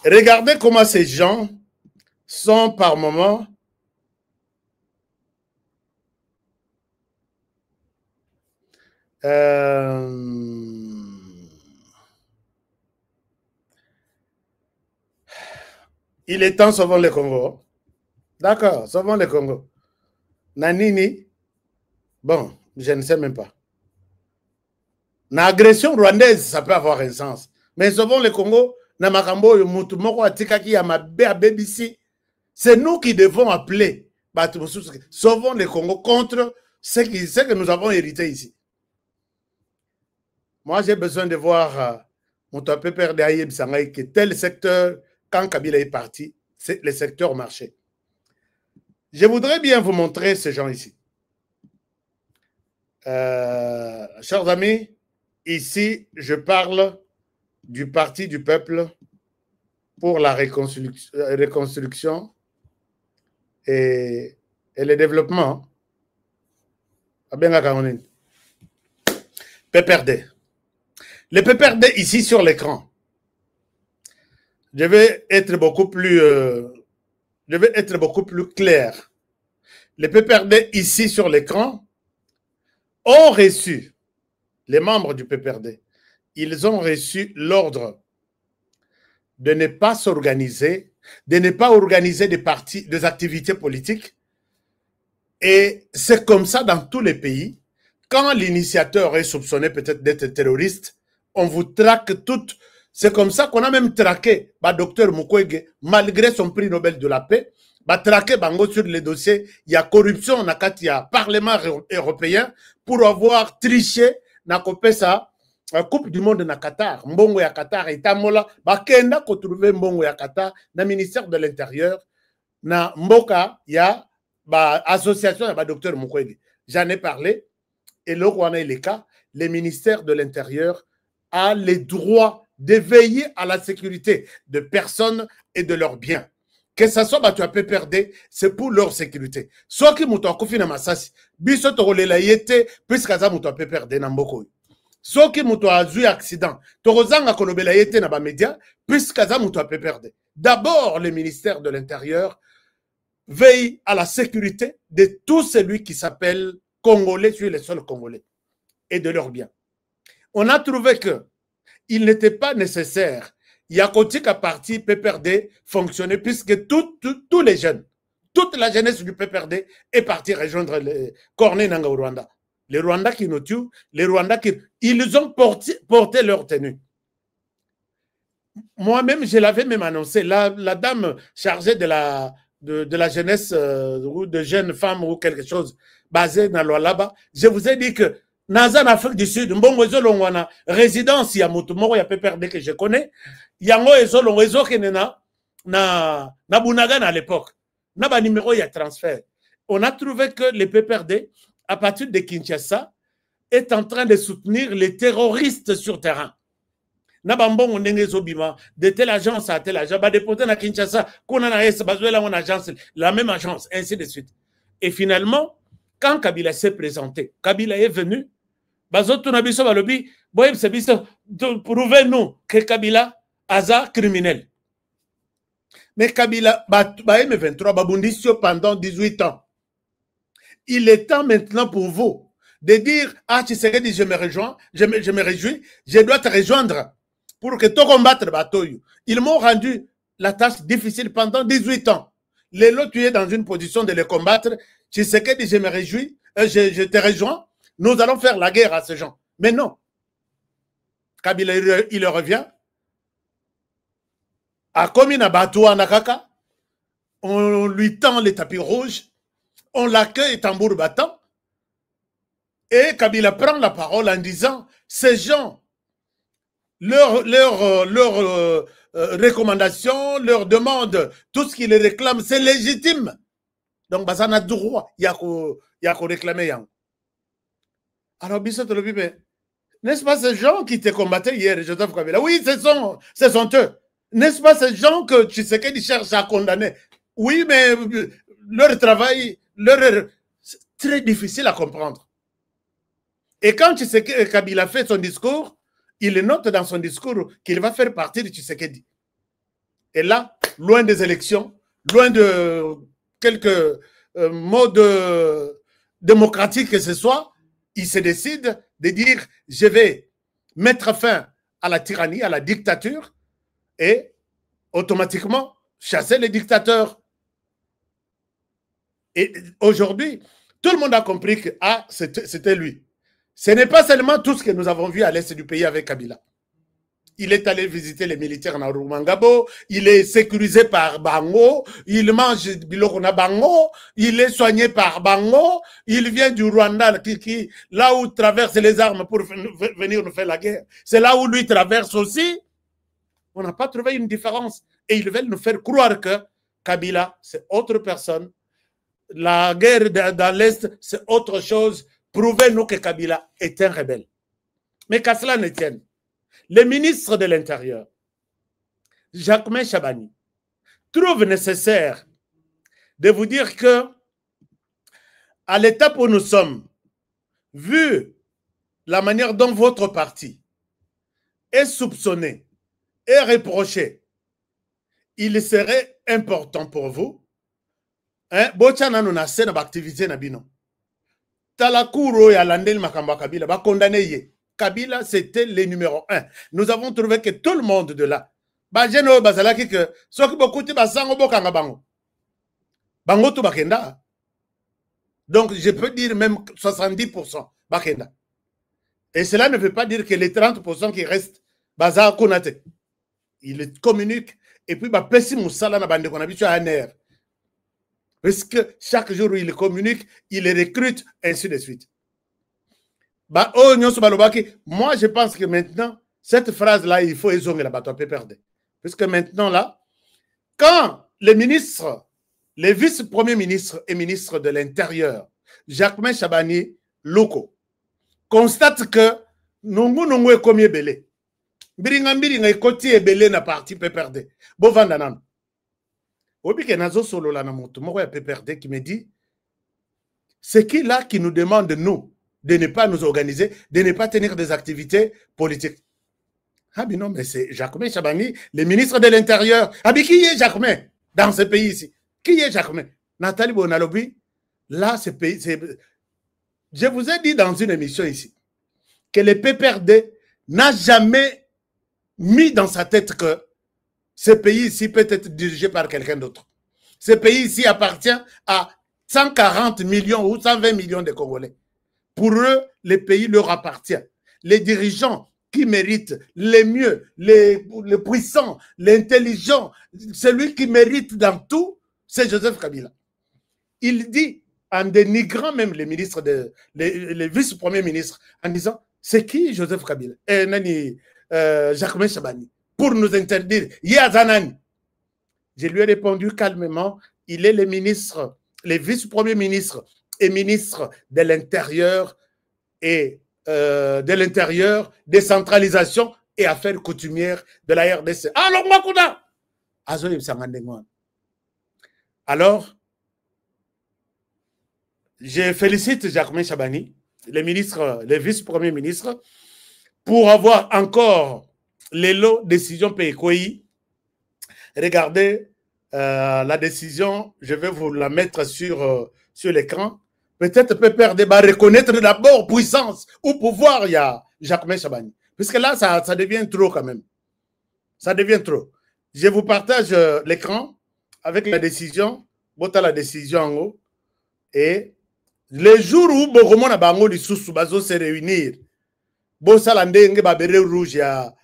Regardez comment ces gens sont par moments il est temps sauvons le Congo. D'accord, sauvons le Congo. Nanini, bon, je ne sais même pas. L'agression rwandaise, ça peut avoir un sens. Mais sauvons le Congo, c'est nous qui devons appeler. Sauvons le Congo contre ce que nous avons hérité ici. Moi, j'ai besoin de voir mon tapé père d'Aïeb Sangaï que tel secteur, quand Kabila est parti, c'est le secteur marché. Je voudrais bien vous montrer ces gens ici. Chers amis, ici, je parle du Parti du peuple pour la reconstruction et le développement. PPRD. Le PPRD ici sur l'écran. Je vais être beaucoup plus clair. Les PPRD ici sur l'écran ont reçu, les membres du PPRD, ils ont reçu l'ordre de ne pas s'organiser, de ne pas organiser des activités politiques. Et c'est comme ça dans tous les pays. Quand l'initiateur est soupçonné peut-être d'être terroriste, on vous traque toutes. C'est comme ça qu'on a même traqué Dr Mukwege, malgré son prix Nobel de la paix, traqué Bango sur les dossiers. Il y a corruption, il y a Parlement européen pour avoir triché, ça, Coupe du monde na Qatar, mbongo ya Qatar etamola bakenda ko trouver mbongo ya Qatar na ministère de l'Intérieur na mboka ya ba association ya ba docteur Mukwege. J'en ai parlé et le Rwanda est le cas. Le ministère de l'Intérieur a les droits de veiller à la sécurité de personnes et de leurs biens. Que ça soit tu as PPRD, c'est pour leur sécurité. Soit qui mouton kofi na masasi, biso to lela yete puisque ça mouton PPRD na mboko. Soki muto a eu accident, torozanga kolobela yete na ba média, puisque ça muto a perdre. D'abord, le ministère de l'Intérieur veille à la sécurité de tout celui qui s'appelle Congolais sur les sols congolais et de leurs biens. On a trouvé que il n'était pas nécessaire. Yakotika parti PPRD fonctionnait puisque tous les jeunes, toute la jeunesse du PPRD est partie rejoindre les Corneille Nangaa au Rwanda. Les Rwandais qui nous tuent, les Rwandais qui... Ils ont porté leur tenue. Moi-même, je l'avais même annoncé. La dame chargée de la jeunesse ou de jeunes femmes ou quelque chose basée dans l'Oualaba, je vous ai dit que dans en Afrique du Sud, mbongo ezolongwana résidence ya mutu moko ya PPRD que je connais, yango ezolongo ezokene na Bunagana à l'époque. Na ba numéro ya transfert. On a trouvé que les PPRD à partir de Kinshasa, est en train de soutenir les terroristes sur terrain. Nabambon de telle agence à telle agence, dépoter à Kinshasa, qu'on a une agence, la même agence, ainsi de suite. Et finalement, quand Kabila s'est présenté, Kabila est venu, prouvez-nous que Kabila a criminel. Mais Kabila, M23, pendant 18 ans. Il est temps maintenant pour vous de dire « Ah, Tshisekedi, je me réjouis, je dois te rejoindre pour que tu combattes le bateau. » Ils m'ont rendu la tâche difficile pendant 18 ans. Les lots, tu es dans une position de les combattre. Tshisekedi, je me réjouis, je te rejoins. Nous allons faire la guerre à ces gens. Mais non. Kabila, il revient. À Komina Batou Nakaka, on lui tend les tapis rouges. On l'accueille tambour battant et Kabila prend la parole en disant ces gens, leurs recommandations, leurs demandes, tout ce qu'ils réclament, c'est légitime. Donc, ça n'a droit, il y a qu'à réclamer. Alors, Bissot le dit, n'est-ce pas ces gens qui te combattaient hier, Joseph Kabila? Oui, ce sont eux. N'est-ce pas ces gens que Tshisekedi cherche à condamner? Oui, mais leur travail, c'est très difficile à comprendre. Et quand Kabila fait son discours, il note dans son discours qu'il va faire partie de Tshisekedi. Et là, loin des élections, loin de quelques modes démocratiques que ce soit, il se décide de dire « Je vais mettre fin à la tyrannie, à la dictature et automatiquement chasser les dictateurs. » Et aujourd'hui, tout le monde a compris que c'était lui. Ce n'est pas seulement tout ce que nous avons vu à l'est du pays avec Kabila. Il est allé visiter les militaires dans Rumangabo, il est sécurisé par Bango, il mange Bilokona Bango, il est soigné par Bango, il vient du Rwanda, là où traversent les armes pour venir nous faire la guerre. C'est là où lui traverse aussi. On n'a pas trouvé une différence. Et ils veulent nous faire croire que Kabila, c'est autre personne. La guerre dans l'Est, c'est autre chose. Prouvez-nous que Kabila est un rebelle. Mais qu'à cela ne tienne, le ministre de l'Intérieur, Jacquemain Chabani, trouve nécessaire de vous dire que, à l'étape où nous sommes, vu la manière dont votre parti est soupçonné et reproché, il serait important pour vous. Bochana nous na sena activité na bino. Talakuro ya landel makamba Kabila ba condamné ye. Kabila c'était le numéro 1. Nous avons trouvé que tout le monde de là, ba jeno bazalaki que soki bokuti basango bokanga bango. Bango to bakenda. Donc je peux dire même 70% bakenda. Et cela ne veut pas dire que les 30% qui restent baza konate. Il communique et puis ba pesi musala na bande konabicho aner. Parce que chaque jour où il communique, il les recrute, ainsi de suite. Bah, oh, moi, je pense que maintenant, cette phrase-là, il faut ézonger la bateau perdre. Puisque maintenant, là, quand les ministres, les vice-premiers ministres et ministres de l'Intérieur, Jacquemain Chabani, locaux, constatent que Nungu est comme belé. Biringa est côté belé na parti PPRD. Bon, vandanan. Obi ke nazo solo la na moto, moi, il PPRD qui me dit, c'est qui là qui nous demande, nous, de ne pas nous organiser, de ne pas tenir des activités politiques. Ah ben non, mais c'est Jacquemain Chabani, le ministre de l'Intérieur. Ah ben qui est Jacquemain dans ce pays ici? Qui est Jacquemain? Nathalie Bonalobi, là, ce pays, je vous ai dit dans une émission ici, que le PPRD n'a jamais mis dans sa tête que ce pays ici peut être dirigé par quelqu'un d'autre. Ce pays ici appartient à 140 millions ou 120 millions de Congolais. Pour eux, le pays leur appartient. Les dirigeants qui méritent les mieux, les puissants, l'intelligent, celui qui mérite dans tout, c'est Joseph Kabila. Il dit, en dénigrant même les ministres, les vice-premiers ministres, en disant, c'est qui Joseph Kabila? Jacquemain Chabani, pour nous interdire. Yazanani. Je lui ai répondu calmement, il est le ministre, les vice-premiers ministres et ministres de l'Intérieur et de l'Intérieur, décentralisation et affaires coutumières de la RDC. Alors, je félicite Jacquemain Chabani, les ministres, les vice-premiers ministres, pour avoir encore les lots décision PECOI. Regardez la décision, je vais vous la mettre sur l'écran. Peut-être PPRD va reconnaître d'abord puissance ou pouvoir, il y a Jacquemain Chabani. Puisque là, ça devient trop quand même. Ça devient trop. Je vous partage l'écran avec la décision. Bota la décision en haut. Et les jours où Bogomo na bango li sous bazo se réunir, Bosala ndenge ba beret rouge ya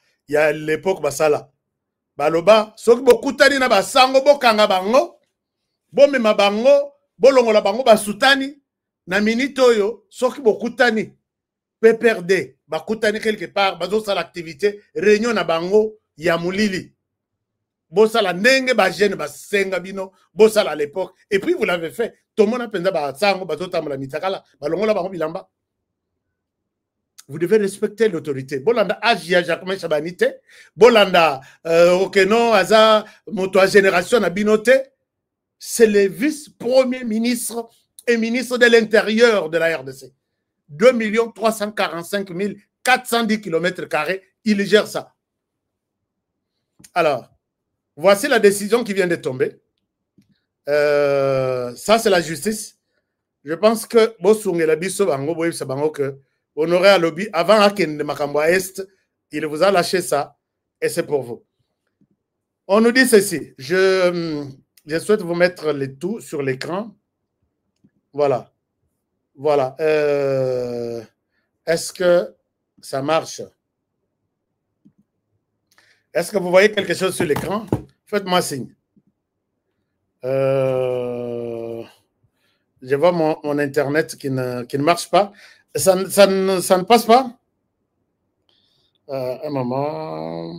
l'époque basala. Baloba, soki bokutani na basango bokanga bango, bomema bango, bolongola bango basutani, na minute oyo, soki bokutani, PPRD, bakutani quelque part, bazosala l'activité, réunion na bango, ya mulili. Bosala ndenge ba jeune basenga bino, bosala à l'époque. Et puis vous l'avez fait. Tout le monde a pensé basango, bazotamala mitakala, balongola bango bilamba. Vous devez respecter l'autorité. Bolanda Agia Jacquemain Chabanite, Bolanda Okeno Aza Moto Génération Abinote, c'est le vice-premier ministre et ministre de l'Intérieur de la RDC. 2 345 410 km², il gère ça. Alors, voici la décision qui vient de tomber. Ça, c'est la justice. Je pense que Bosunge la biso bango boye sabango que Honoré à lobby, avant Aken de Makamba Est, il vous a lâché ça, et c'est pour vous. On nous dit ceci, je souhaite vous mettre les tout sur l'écran. Voilà. Voilà. Est-ce que ça marche? Est-ce que vous voyez quelque chose sur l'écran? Faites-moi signe. Je vois mon Internet qui ne marche pas. Ça ne passe pas? Un moment.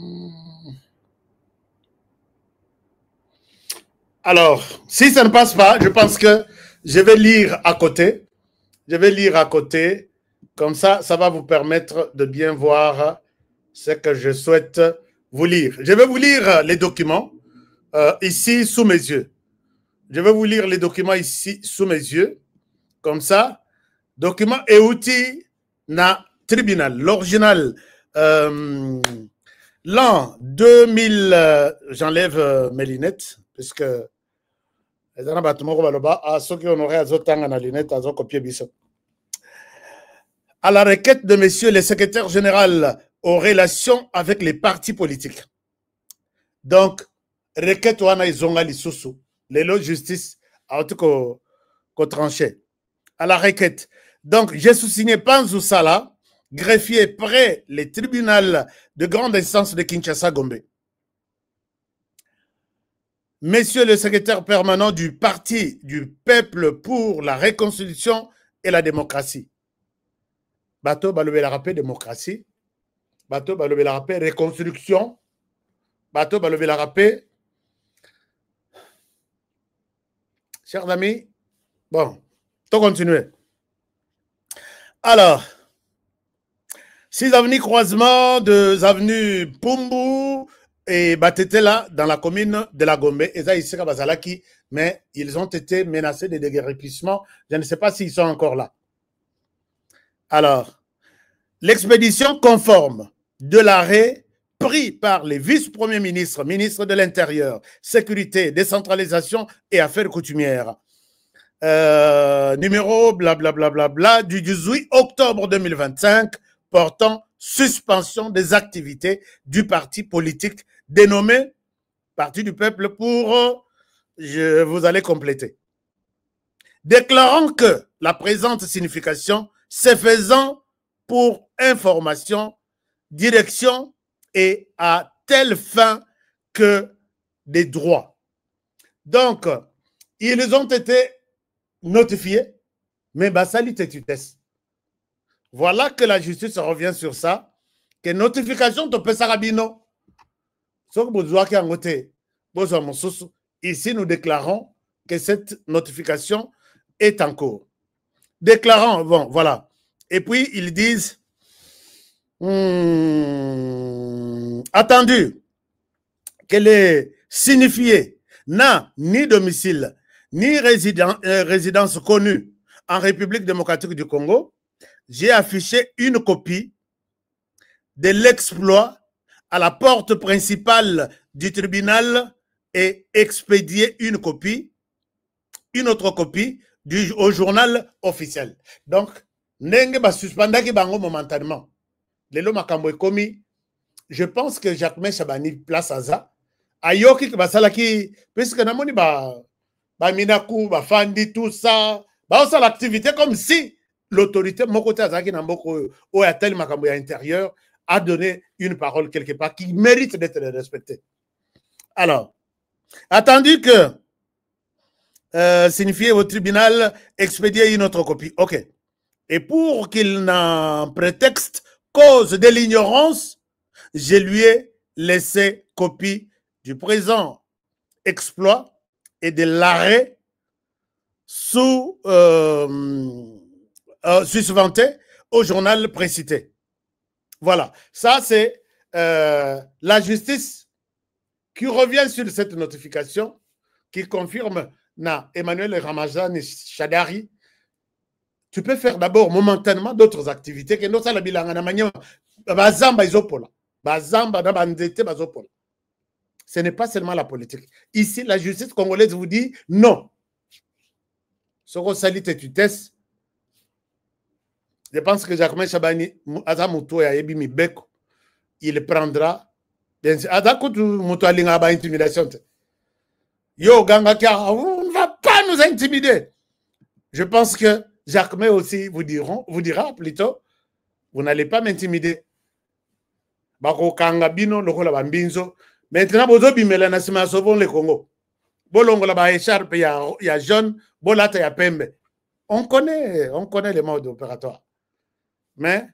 Alors, si ça ne passe pas, je pense que je vais lire à côté. Je vais lire à côté. Comme ça, ça va vous permettre de bien voir ce que je souhaite vous lire. Je vais vous lire les documents ici sous mes yeux. Je vais vous lire les documents ici sous mes yeux. Comme ça. Document et outils na tribunal. L'original, l'an 2000, j'enlève mes lunettes, puisque à ceux qui honoraient à Zotanga na lunettes, à copier biso. À la requête de monsieur le secrétaire général aux relations avec les partis politiques. Donc, requête wana izonga lisusu, les lois de justice, en tout cas, qu'au tranché. À la requête. Donc, j'ai sous-signé Panzou Sala, greffier près le tribunal de grande instance de Kinshasa-Gombe. Monsieur le secrétaire permanent du Parti du Peuple pour la Réconciliation et la Démocratie. bato balobela rappel démocratie, bato balobela rappel reconstruction, bato balobela rappel. Chers amis, bon, on continue. Alors, 6 avenues croisement de avenues Pumbu et Batetela dans la commune de la Gombe. Et ça, ici, Bazalaki, mais ils ont été menacés de déguerpissement. Je ne sais pas s'ils sont encore là. Alors, l'expédition conforme de l'arrêt pris par les vice-premiers ministres, ministres de l'Intérieur, Sécurité, Décentralisation et Affaires coutumières. Numéro blablabla du 18 octobre 2025 portant suspension des activités du parti politique dénommé Parti du Peuple pour, vous allez compléter. Déclarant que la présente signification se faisant pour information, direction et à telle fin que des droits. Donc, ils ont été notifiés, mais Bassali Tetutes. Voilà que la justice revient sur ça, que notification de Pesarabino. Ici, nous déclarons que cette notification est en cours. Déclarant, bon, voilà. Et puis, ils disent, attendu qu'elle est signifiée, n'a ni domicile, ni résidence connue en République démocratique du Congo, j'ai affiché une copie de l'exploit à la porte principale du tribunal et expédié une autre copie au journal officiel. Donc, Nenge ba suspendaki bango momentanément. Lelo makambo ekomi, je pense que Jacques Chabani place à ça. Ayoki ki basalaki, puisque namoni ba minaku, ba fandi, tout ça, ba osa l'activité comme si l'autorité, mon côté azaki namboko ou à tel makambo à intérieur, a donné une parole quelque part qui mérite d'être respectée. Alors, attendu que signifier au tribunal, expédier une autre copie. OK. Et pour qu'il n'en prétexte cause de l'ignorance, je lui ai laissé copie du présent exploit et de l'arrêt susventé au journal précité. Voilà. Ça, c'est la justice qui revient sur cette notification, qui confirme na Emmanuel Ramazan Chadari. Tu peux faire d'abord momentanément d'autres activités que nous la bilanga na manière bazamba izopola bazamba na bandete bazopola. Ce n'est pas seulement la politique. Ici, la justice congolaise vous dit non. Soko salite tutesse. Je pense que Jacques Chabani azamuto ya yebi mibeko il prendra azakutu muto alinga ba intimidation. Yo ganga kia on ne va pas nous intimider. Je pense que Jacques May aussi vous dira plutôt, vous n'allez pas m'intimider. Bako kanga bino lokola bambinzo. Maintenant bozo bimela na sima sovon le Congo. Bolongo la ba écharpe ya jaune, bolata ya pembe. On connaît les modes opératoires. Mais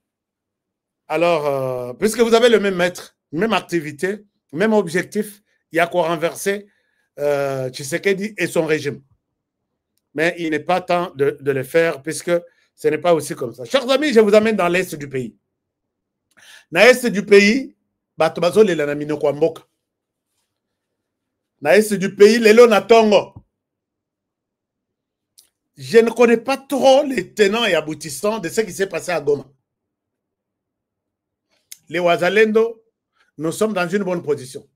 alors puisque vous avez le même maître, même activité, même objectif, il y a quoi renverser Tshisekedi et son régime. Mais il n'est pas temps de le faire puisque ce n'est pas aussi comme ça. Chers amis, je vous amène dans l'est du pays. Dans l'est du pays, Batobazo le lanamino kwa mboka. Dans l'est du pays, lelo na tongo. Je ne connais pas trop les tenants et aboutissants de ce qui s'est passé à Goma. Les Wazalendo, nous sommes dans une bonne position.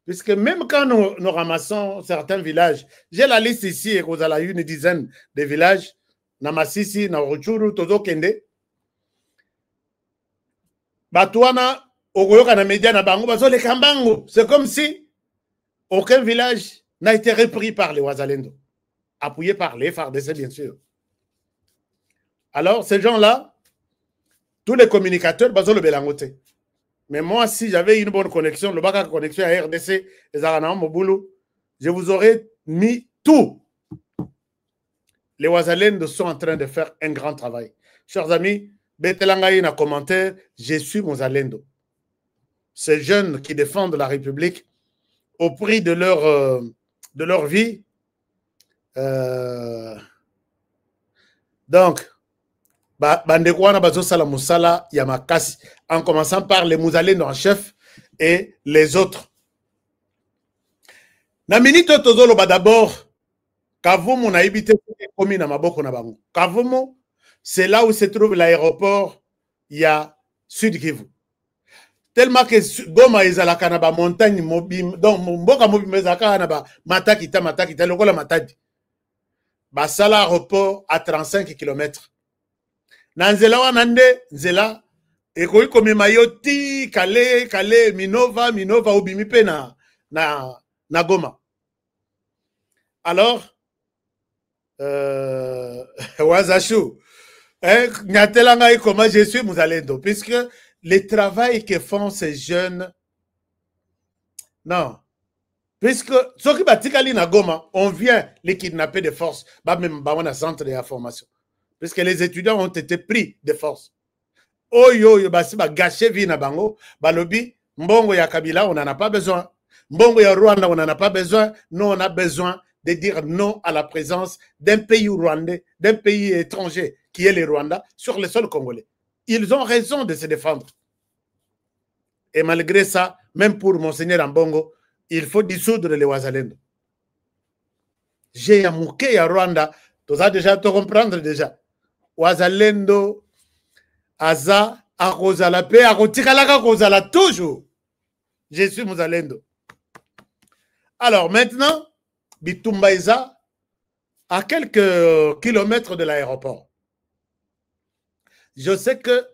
Puisque même quand nous ramassons certains villages, j'ai la liste ici, et vous avez une dizaine de villages, Namasisi, Naruchuru, Tozo Kende, Batouana, Ogoyoka na Média, na Bango, Bazo, les Kambango. C'est comme si aucun village n'a été repris par les Wazalendo, appuyé par les FARDC, bien sûr. Alors, ces gens-là, tous les communicateurs, Bazo le Belangote. Mais moi, si j'avais une bonne connexion, le bac connexion à RDC, les Aranam, Moboulou, je vous aurais mis tout. Les Ouazalènes sont en train de faire un grand travail. Chers amis, Betelangaï na commentaire, je suis Mozalendo. Ces jeunes qui défendent la République au prix de leur vie. Donc, Bandekwana Bazosala Moussala Yamakasi, en commençant par les Mouzalendo en chef et les autres. Na minute tozolo d'abord, Kavumu na ibité komi na maboko na bango. Kavumu, c'est là où se trouve l'aéroport, il y a Sud Kivu. Tellement que Goma ezalaka na ba montagne mobile, donc mboka mobile ezalaka na ba matakita lokola matadi. Ba sala aéroport à 35 km. Na nzela wana nde nzela ekoki komema yo ti kale Minova obimi pe na Goma. Alors Wazachou, Nyatelanga comment je suis Mouzalendo, puisque le travail que font ces jeunes, non, puisque ceux qui batikali na Goma, on vient les kidnapper de force, même dans un centre d'information, puisque les étudiants ont été pris de force. Oyo basi ba gâché vie na bango, balobi mbongo ya Kabila on n'en a pas besoin, mbongo ya Rwanda on n'en a pas besoin, nous on a besoin de dire non à la présence d'un pays rwandais, d'un pays étranger qui est le Rwanda sur le sol congolais. Ils ont raison de se défendre. Et malgré ça, même pour Monseigneur Ambongo, il faut dissoudre les Wazalendo. J'ai amouké à Rwanda, tu as déjà te comprendre déjà. Wazalendo, Aza, Arozala, Pe, Arotikalaka, Rozala, toujours. Je suis Mouzalendo. Alors maintenant, Bitumbaïza, à quelques kilomètres de l'aéroport. Je sais que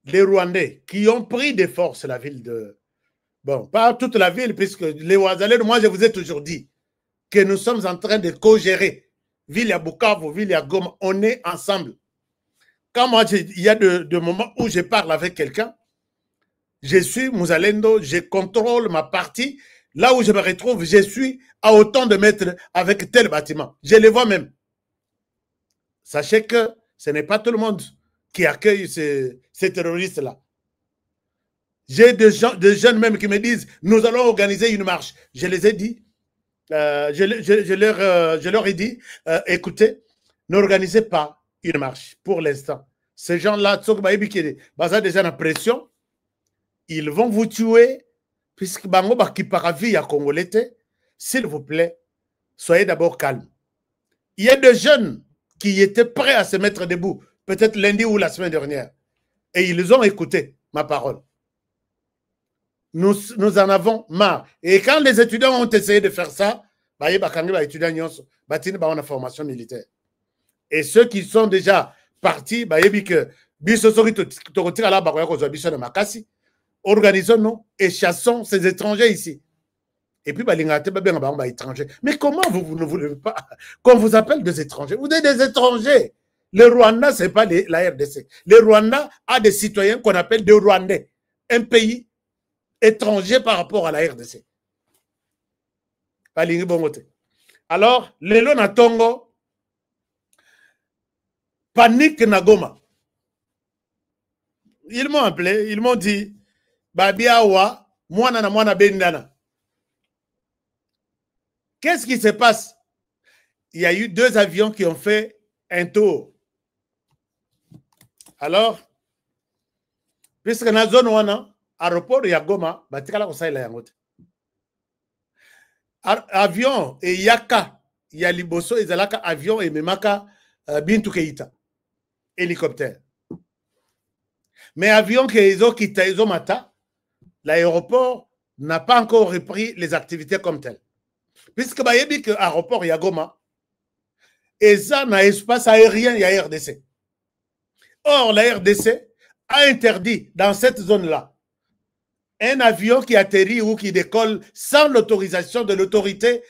les Rwandais qui ont pris de force la ville de... Bon, pas toute la ville, puisque les Ouazalais, moi je vous ai toujours dit que nous sommes en train de co-gérer. Ville à Bukavu, ville à Goma, on est ensemble. Quand moi, il y a de moments où je parle avec quelqu'un, je suis Mouzalendo, je contrôle ma partie. Là où je me retrouve, je suis à autant de mètres avec tel bâtiment. Je les vois même. Sachez que ce n'est pas tout le monde qui accueille ces terroristes-là. J'ai des jeunes même qui me disent, nous allons organiser une marche. Je les ai dit, je leur ai dit, écoutez, n'organisez pas une marche pour l'instant. Ces gens-là, déjà en pression, ils vont vous tuer, puisque bango qui paravi à Congolais, s'il vous plaît, soyez d'abord calme. Il y a des jeunes qui étaient prêts à se mettre debout, peut-être lundi ou la semaine dernière, et ils ont écouté ma parole. Nous en avons marre. Et quand les étudiants ont essayé de faire ça, formation militaire. Et ceux qui sont déjà partis, organisons-nous et chassons ces étrangers ici. Et puis, mais comment vous ne voulez pas qu'on vous appelle des étrangers? Vous êtes des étrangers. Le Rwanda, ce n'est pas la RDC. Le Rwanda a des citoyens qu'on appelle des Rwandais. Un pays étranger par rapport à la RDC. Alors, les Lona Tongo, panique Nagoma. Ils m'ont appelé, ils m'ont dit, Babiawa, mwana bendana. Qu'est-ce qui se passe? Il y a eu 2 avions qui ont fait un tour. Alors, puisque dans la zone wana, aéroport ya Goma, batikala kosaila yangote. Avion et yaka, ya liboso ezalaka avion et memaka Bintou Keïta. Hélicoptère. Mais avion que ils quitté ils mata, l'aéroport n'a pas encore repris les activités comme telles. Puisque bayebi que aéroport ya Goma, eza na espace aérien ya RDC. Or, la RDC a interdit dans cette zone-là un avion qui atterrit ou qui décolle sans l'autorisation de l'autorité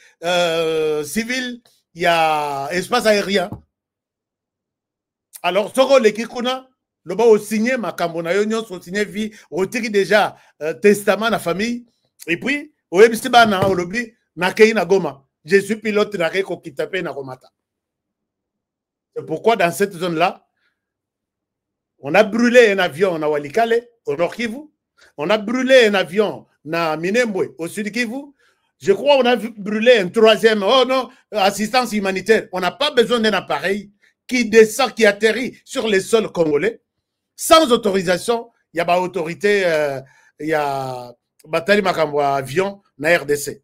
civile, il y a espace aérien. Alors, Soro Lekikuna, le bas au signé, ma cambonayon, au signé vie, au tiri déjà testament la famille, et puis, au Ebisibana, au lobby, Nakei Nagoma. Je suis pilote de la Reko Kitape Nagomata. C'est pourquoi dans cette zone-là, On a brûlé un avion à Walikale, au Nord Kivu. On a brûlé un avion à Minembwe, au Sud Kivu. Je crois qu'on a brûlé un troisième. Oh non, assistance humanitaire. On n'a pas besoin d'un appareil qui descend, qui atterrit sur les sols congolais. Sans autorisation, il y a pas autorité, il y a Batali Makambo avion na RDC.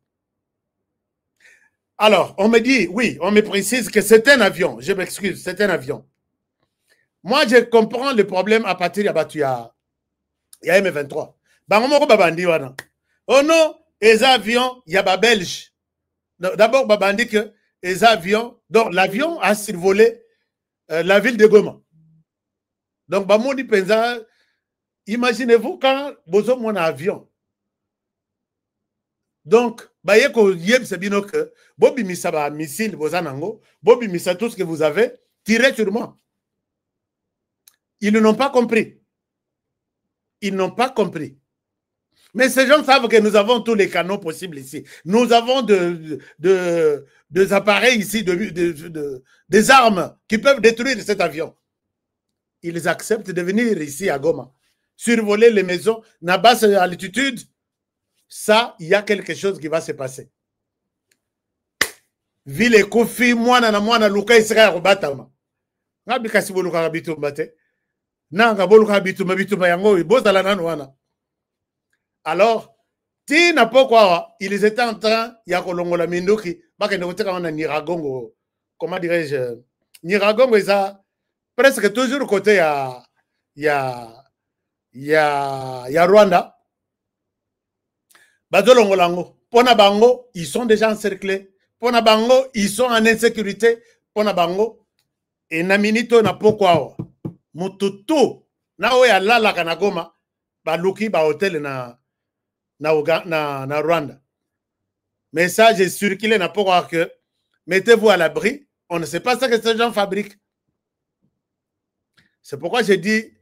Alors, on me dit, oui, on me précise que c'est un avion. Je m'excuse, c'est un avion. Moi, je comprends le problème à partir de il y a M23. Oh non, les avions, il y a des Belges. D'abord, Babandi que les avions, donc l'avion a survolé la ville de Goma. Donc, Bamoni Penza, imaginez-vous quand vous avez un avion. Donc, c'est bien que Bobi Missa missile, Bobi Missa tout ce que vous avez, tirez sur moi. Ils n'ont pas compris. Ils n'ont pas compris. Mais ces gens savent que nous avons tous les canons possibles ici. Nous avons des appareils ici, des armes qui peuvent détruire cet avion. Ils acceptent de venir ici à Goma, survoler les maisons, à basse altitude. Ça, il y a quelque chose qui va se passer. Ville et Kofi, moi, Luka, Israël, Robatama. Nabikasi Boluka Habitu Bate. Nanga Boluka Habitu Mabituma Yango, Bozalana Noana. Alors, ti n'a pas quoi, ils étaient en train, il y a Kolongola Mindoki, Niragongo, comment dirais-je, Niragongo, ils ont presque toujours côté, il y a Rwanda. Bazolongolango, Pona Bango, ils sont déjà encerclés. Pona Bango, ils sont en insécurité. Pona Bango, et Naminito n'a pas quoi. Mututu, na oya lala kanagoma, baluki ba hotel na Rwanda. Mais ça, j'ai circulé, n'a pas croire que mettez-vous à l'abri. On ne sait pas ce que ces gens fabriquent. C'est pourquoi j'ai dit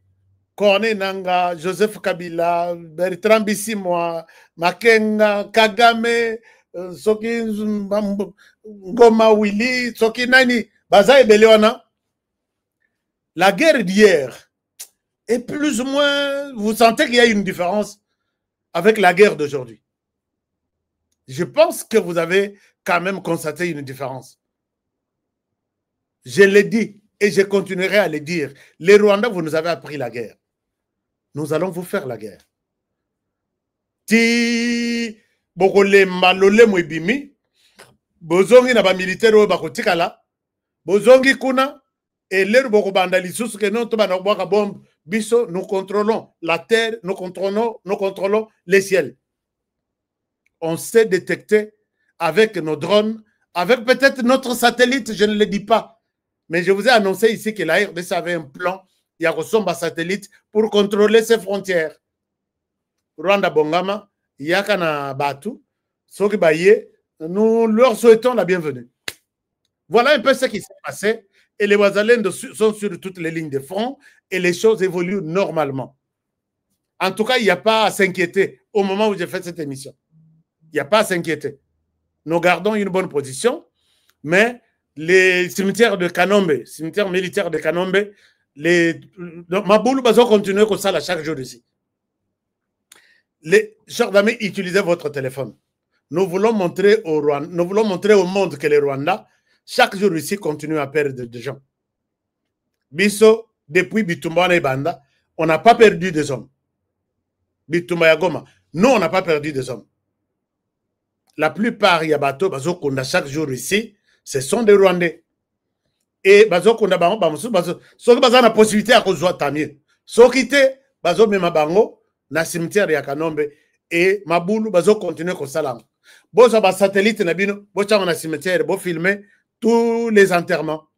Corné Nanga, Joseph Kabila, Bertrand Bissimoa, Makenga, Kagame, Soki Ngoma Willy, Soki Nani, Baza et Beleona. La guerre d'hier est plus ou moins. Vous sentez qu'il y a une différence avec la guerre d'aujourd'hui. Je pense que vous avez quand même constaté une différence. Je l'ai dit et je continuerai à le dire. Les Rwandais, vous nous avez appris la guerre. Nous allons vous faire la guerre. Ti bokole malole mwibimi bozongi na ba militaire o bakotikala bozongi kuna et l'air bokobanda lisusu ke non to bana bwaka bombe biso nous contrôlons la terre, nous contrôlons les ciels. On sait détecter avec nos drones, avec peut-être notre satellite, je ne le dis pas. Mais je vous ai annoncé ici que la RDC avait un plan, il y a un satellite pour contrôler ses frontières. Rwanda Bongama, Yakana Batu, Soki Baye, nous leur souhaitons la bienvenue. Voilà un peu ce qui s'est passé. Et les Wazalènes sont sur toutes les lignes de front et les choses évoluent normalement. En tout cas, il n'y a pas à s'inquiéter au moment où j'ai fait cette émission. Il n'y a pas à s'inquiéter. Nous gardons une bonne position, mais les cimetières de Kanombe, cimetières militaires de Kanombe, Maboulou va continuer comme ça chaque jour ici. Les chers amis, utilisez votre téléphone. Nous voulons montrer au Rwanda, nous voulons montrer au monde que les Rwandais, chaque jour ici, continuent à perdre des gens. Biso, depuis Bitumba et Banda, on n'a pas perdu des hommes. Bitumba et Goma, nous, on n'a pas perdu des hommes. La plupart, il y a bateau, bazo kunda chaque jour ici, ce sont des Rwandais. Et bazo kunda bango, bazo, ceux qui ont la possibilité à cause tant mieux. Ceux qui étaient, bazo mema bango, na cimetière ya Kanombe, et Maboulou, bazo continue comme ça là. Bozo ba satellite na bino, bozo na cimetière, bo filmer tous les enterrements.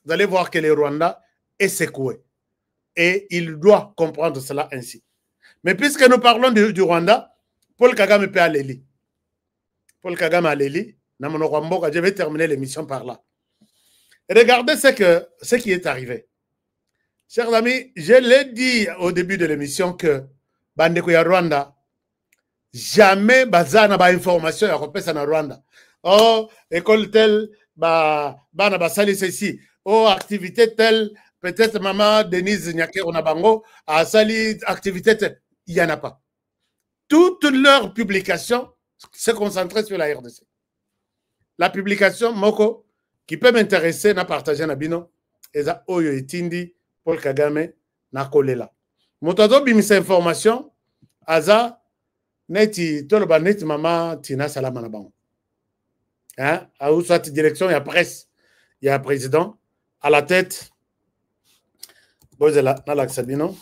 Vous allez voir que les Rwandais est secoué. Et il doit comprendre cela ainsi. Mais puisque nous parlons du Rwanda, Paul Kagame peut aller lire. Paul Kagame a l'Eli, je vais terminer l'émission par là. Regardez ce qui est arrivé. Chers amis, je l'ai dit au début de l'émission que Bandeko ya Rwanda, jamais bazana ba information ya repesa na Rwanda. Oh, école telle, bana basali ceci. Oh, activité telle, peut-être maman Denise Nyake Onabango a sali activité, il n'y en a pas. Toutes leurs publications se concentrent sur la RDC. La publication Moko qui peut m'intéresser na partager na bino eza oyo etindi Paul Kagame na kolela. Motazo bimisa information aza neti toloba neti mama Tina Salama na bango. Hein, à où soit direction, il y a presse, il y a président à la tête. Bon, c'est là, dans l'Axabino.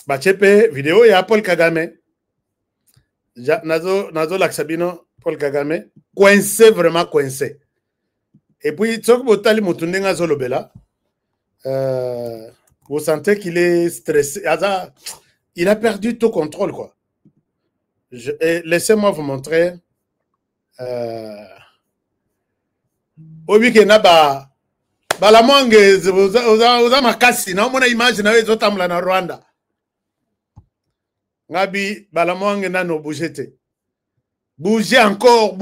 Bachepe, vidéo, il y a Paul Kagame. Nazo l'Axabino, Paul Kagame, coincé, vraiment coincé. Et puis, Tsok Botali Moutundenga Zolobela, vous sentez qu'il est stressé. Il a perdu tout contrôle, quoi. Laissez-moi vous montrer. Obike na bala mwange uza makasi na mona image na wezo tamla na Rwanda ngabi bala mwange na no bougete bouger encore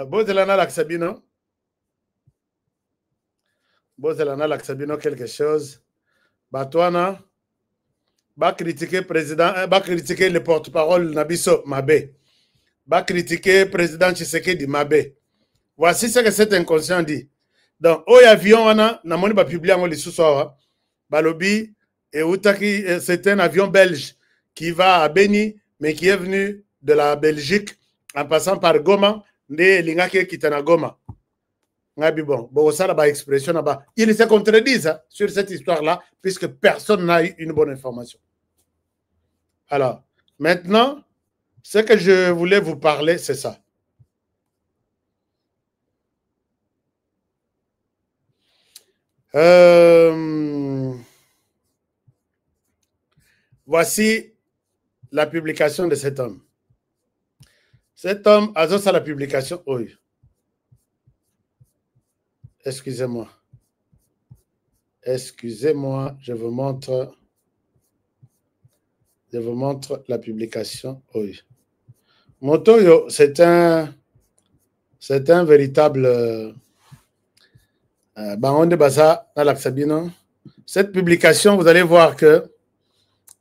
bozela na laksabino quelque chose batwana va critiquer le président, va critiquer le porte-parole Nabiso Mabé, va critiquer le président Tshisekedi Mabé. Voici ce que cet inconscient dit. Donc, au avion, on a publié en Lissoussoa, Balobi, et c'est un avion belge qui va à Beni, mais qui est venu de la Belgique en passant par Goma, de Lingake qui est à Goma. Bon, ça là-bas, expression là-bas. Ils se contredisent sur cette histoire-là, puisque personne n'a eu une bonne information. Alors, maintenant, ce que je voulais vous parler, c'est ça. Voici la publication de cet homme. Cet homme a ça la publication. Oui. Excusez-moi. Excusez-moi, je vous montre la publication. Oui. Motoyo, c'est un véritable Baron de Baza dans l'Axabino. Cette publication, vous allez voir que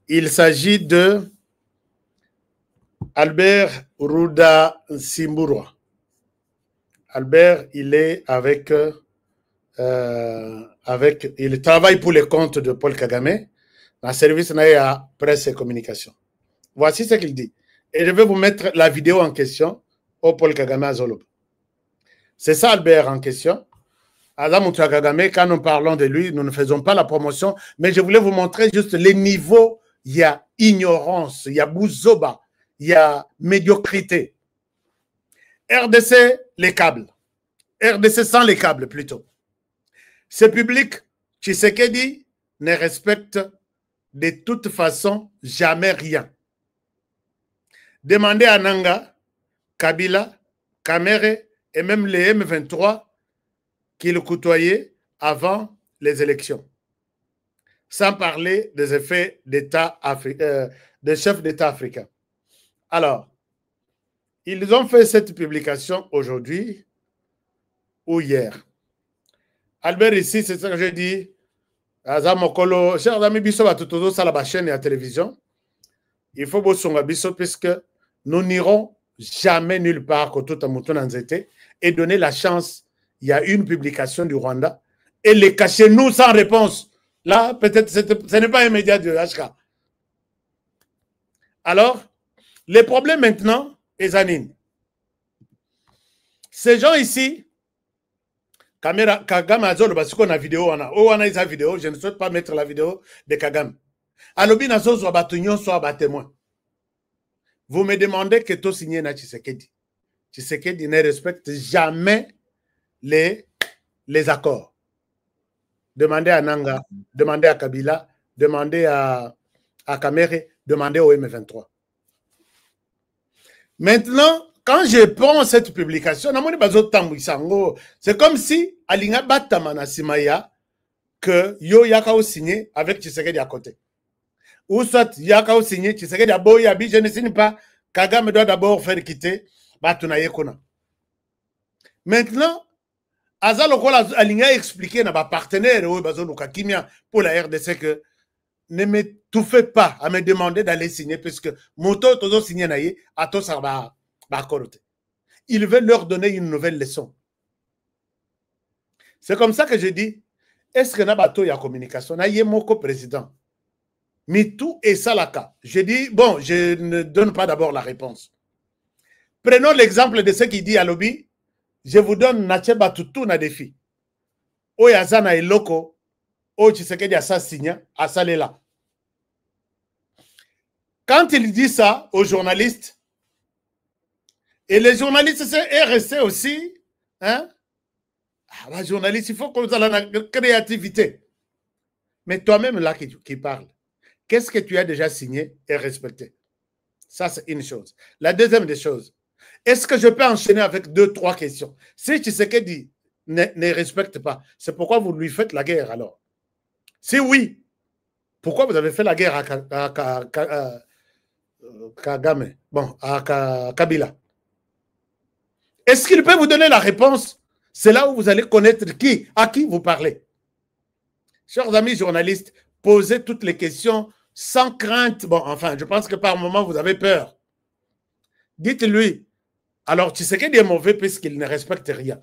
il s'agit de Albert Ruda Simburwa. Albert, il est il travaille pour les comptes de Paul Kagame dans le service à presse et communication. Voici ce qu'il dit. Et je vais vous mettre la vidéo en question au Paul Kagame à Zolo. C'est ça Albert en question. Adam Kagame, quand nous parlons de lui, nous ne faisons pas la promotion, mais je voulais vous montrer juste les niveaux. Il y a ignorance, il y a bouzoba, il y a médiocrité. RDC, les câbles. RDC sans les câbles plutôt. Ce public, Tshisekedi, ne respecte de toute façon jamais rien. Demandez à Nanga, Kabila, Kamere et même les M23 qui le côtoyaient avant les élections. Sans parler des effets d'État des chefs d'État africains. Alors, ils ont fait cette publication aujourd'hui ou hier. Albert, ici, c'est ça que je dis. Azamokolo, chers amis, biso va tout ça la chaîne et la télévision. Il faut bosonga biso puisque nous n'irons jamais nulle part que tout en été et donner la chance. Il y a une publication du Rwanda et les cacher nous sans réponse. Là, peut-être ce n'est pas un média de HK. Alors, les problèmes maintenant, Ezanine. Ces gens ici, Kagame Azol, parce qu'on a vidéo, on a une vidéo, je ne souhaite pas mettre la vidéo de Kagame. Alobi Nazo soit batunion, soit témoin. Vous me demandez que tout signé na Tshisekedi. Tshisekedi ne respecte jamais les accords. Demandez à Nanga, demandez à Kabila, demandez à Kamere, demandez au M23. Maintenant, quand je prends cette publication, c'est comme si Alinga Batamana Simaya que Yo Yakao signé avec Tshisekedi à côté. Ou soit Yakao signé, Tshisekedi à Boyabi, je ne signe pas, Kagame doit d'abord faire quitter Batuna Yekona. Maintenant, Aza Lokola Alinga a expliqué à ma partenaire pour la RDC que ne m'étouffez pas à me demander d'aller signer parce que moto todo signé naïe à tout ça va corroter. Il veut leur donner une nouvelle leçon. C'est comme ça que je dis, est-ce que Nabato y a communication? Naïe moko président. Mitou et Salaka. Je dis, bon, je ne donne pas d'abord la réponse. Prenons l'exemple de ce qu'il dit à Lobby. Je vous donne Nache Batutu na défi. Oyazana et Loko. O Tshisekedi a sa signé, a salela. Quand il dit ça aux journalistes, et les journalistes, c'est RSC aussi, hein? Ah, les journalistes, il faut qu'on ait la créativité. Mais toi-même là qui parle, qu'est-ce que tu as déjà signé et respecté? Ça, c'est une chose. La deuxième des choses, est-ce que je peux enchaîner avec 2-3 questions? Si Tshisekedi ne respecte pas, c'est pourquoi vous lui faites la guerre alors? Si oui, pourquoi vous avez fait la guerre à Kagame, bon, à Kabila? Est-ce qu'il peut vous donner la réponse? C'est là où vous allez connaître à qui vous parlez. Chers amis journalistes, posez toutes les questions sans crainte. Bon, enfin, je pense que par moment, vous avez peur. Dites-lui, alors tu sais qu'il est mauvais puisqu'il ne respecte rien.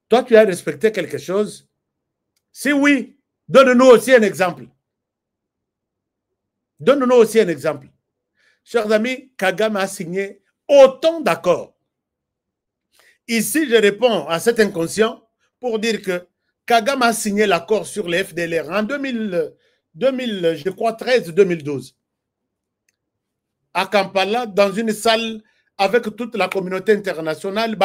Toi, tu as respecté quelque chose? Si oui, donne-nous aussi un exemple. Donne-nous aussi un exemple. Chers amis, Kagame a signé autant d'accords. Ici, je réponds à cet inconscient pour dire que Kagame a signé l'accord sur les FDLR en je crois, 13-2012. À Kampala, dans une salle avec toute la communauté internationale.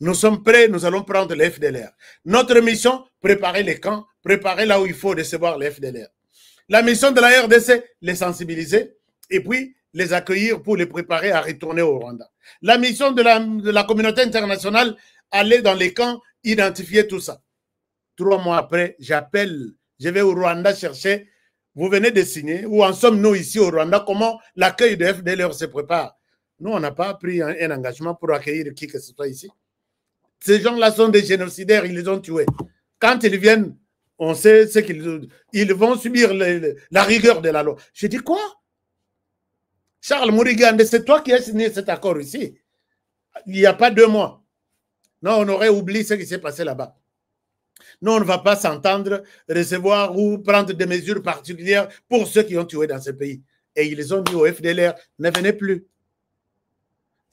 Nous sommes prêts, nous allons prendre les FDLR. Notre mission, préparer les camps, préparer là où il faut recevoir les FDLR. La mission de la RDC, les sensibiliser et puis les accueillir pour les préparer à retourner au Rwanda. La mission de la communauté internationale, aller dans les camps, identifier tout ça. 3 mois après, j'appelle, je vais au Rwanda chercher, vous venez de signer, où en sommes-nous ici au Rwanda, comment l'accueil de FDLR se prépare? Nous, on n'a pas pris un engagement pour accueillir qui que ce soit ici. Ces gens-là sont des génocidaires, ils les ont tués. Quand ils viennent, on sait ce qu'ils vont subir la rigueur de la loi. Je dis quoi? Charles Mourigande, c'est toi qui as signé cet accord ici. Il n'y a pas 2 mois. Non, on aurait oublié ce qui s'est passé là-bas. Nous, on ne va pas s'entendre, recevoir ou prendre des mesures particulières pour ceux qui ont tué dans ce pays. Et ils ont dit au FDLR, ne venez plus.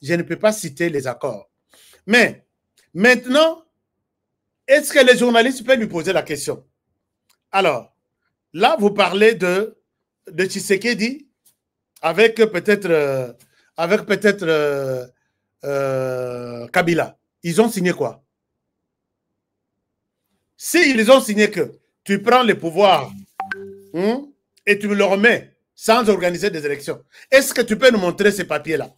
Je ne peux pas citer les accords. Mais, maintenant, est-ce que les journalistes peuvent lui poser la question? Alors, là, vous parlez de Tshisekedi avec peut-être Kabila. Ils ont signé quoi? S'ils ont signé que tu prends le pouvoir et tu me le remets sans organiser des élections, est-ce que tu peux nous montrer ces papiers-là?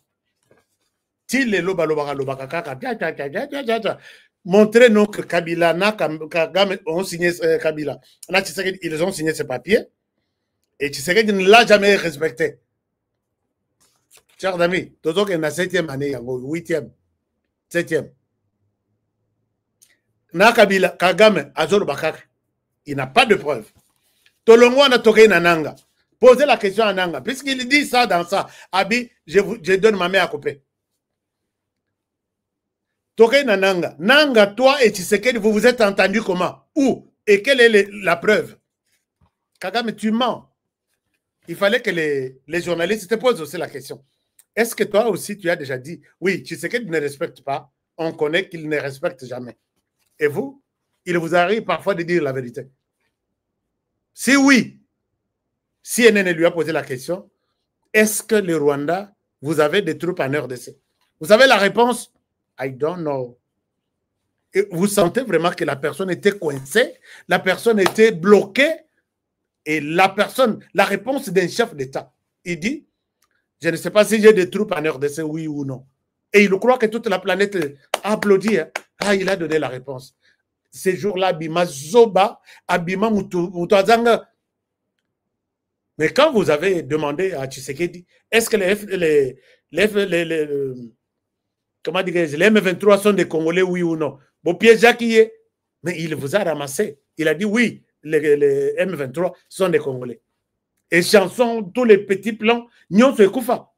Montrez-nous que Kabila, Kagame ont signé Kabila. Là, ils ont signé ces papiers et Tshisekedi ne l'a jamais respecté. Chers amis, Tozo est la 7e année, 8e, 7e. Na Kabila, Kagame, Azor Bakaka, il n'a pas de preuve. Tolongo na toké na Nanga. Posez la question à Nanga, puisqu'il dit ça dans ça. Abi, je donne ma main à couper. Toké na Nanga. Nanga, toi et Tshisekedi, vous vous êtes entendus comment? Où? Et quelle est la preuve? Kagame, tu mens. Il fallait que les journalistes te posent aussi la question. Est-ce que toi aussi, tu as déjà dit, oui, Tshisekedi ne respecte pas, on connaît qu'il ne respecte jamais. Et vous, il vous arrive parfois de dire la vérité. Si oui, CNN lui a posé la question, est-ce que le Rwanda, vous avez des troupes en RDC? Vous avez la réponse? I don't know. Et vous sentez vraiment que la personne était coincée, la personne était bloquée, et la réponse d'un chef d'État, il dit, je ne sais pas si j'ai des troupes en RDC, oui ou non. Et il croit que toute la planète a applaudi. Hein. Ah, il a donné la réponse. Ces jours-là, Bima Zoba, Abima Mutuazanga, Mais quand vous avez demandé à Tshisekedi, est-ce que comment dire, les M23 sont des Congolais, oui ou non? Bon, piège qui est, mais il vous a ramassé. Il a dit oui, les M23 sont des Congolais. Et chanson, tous les petits plans, Nyon se Koufa.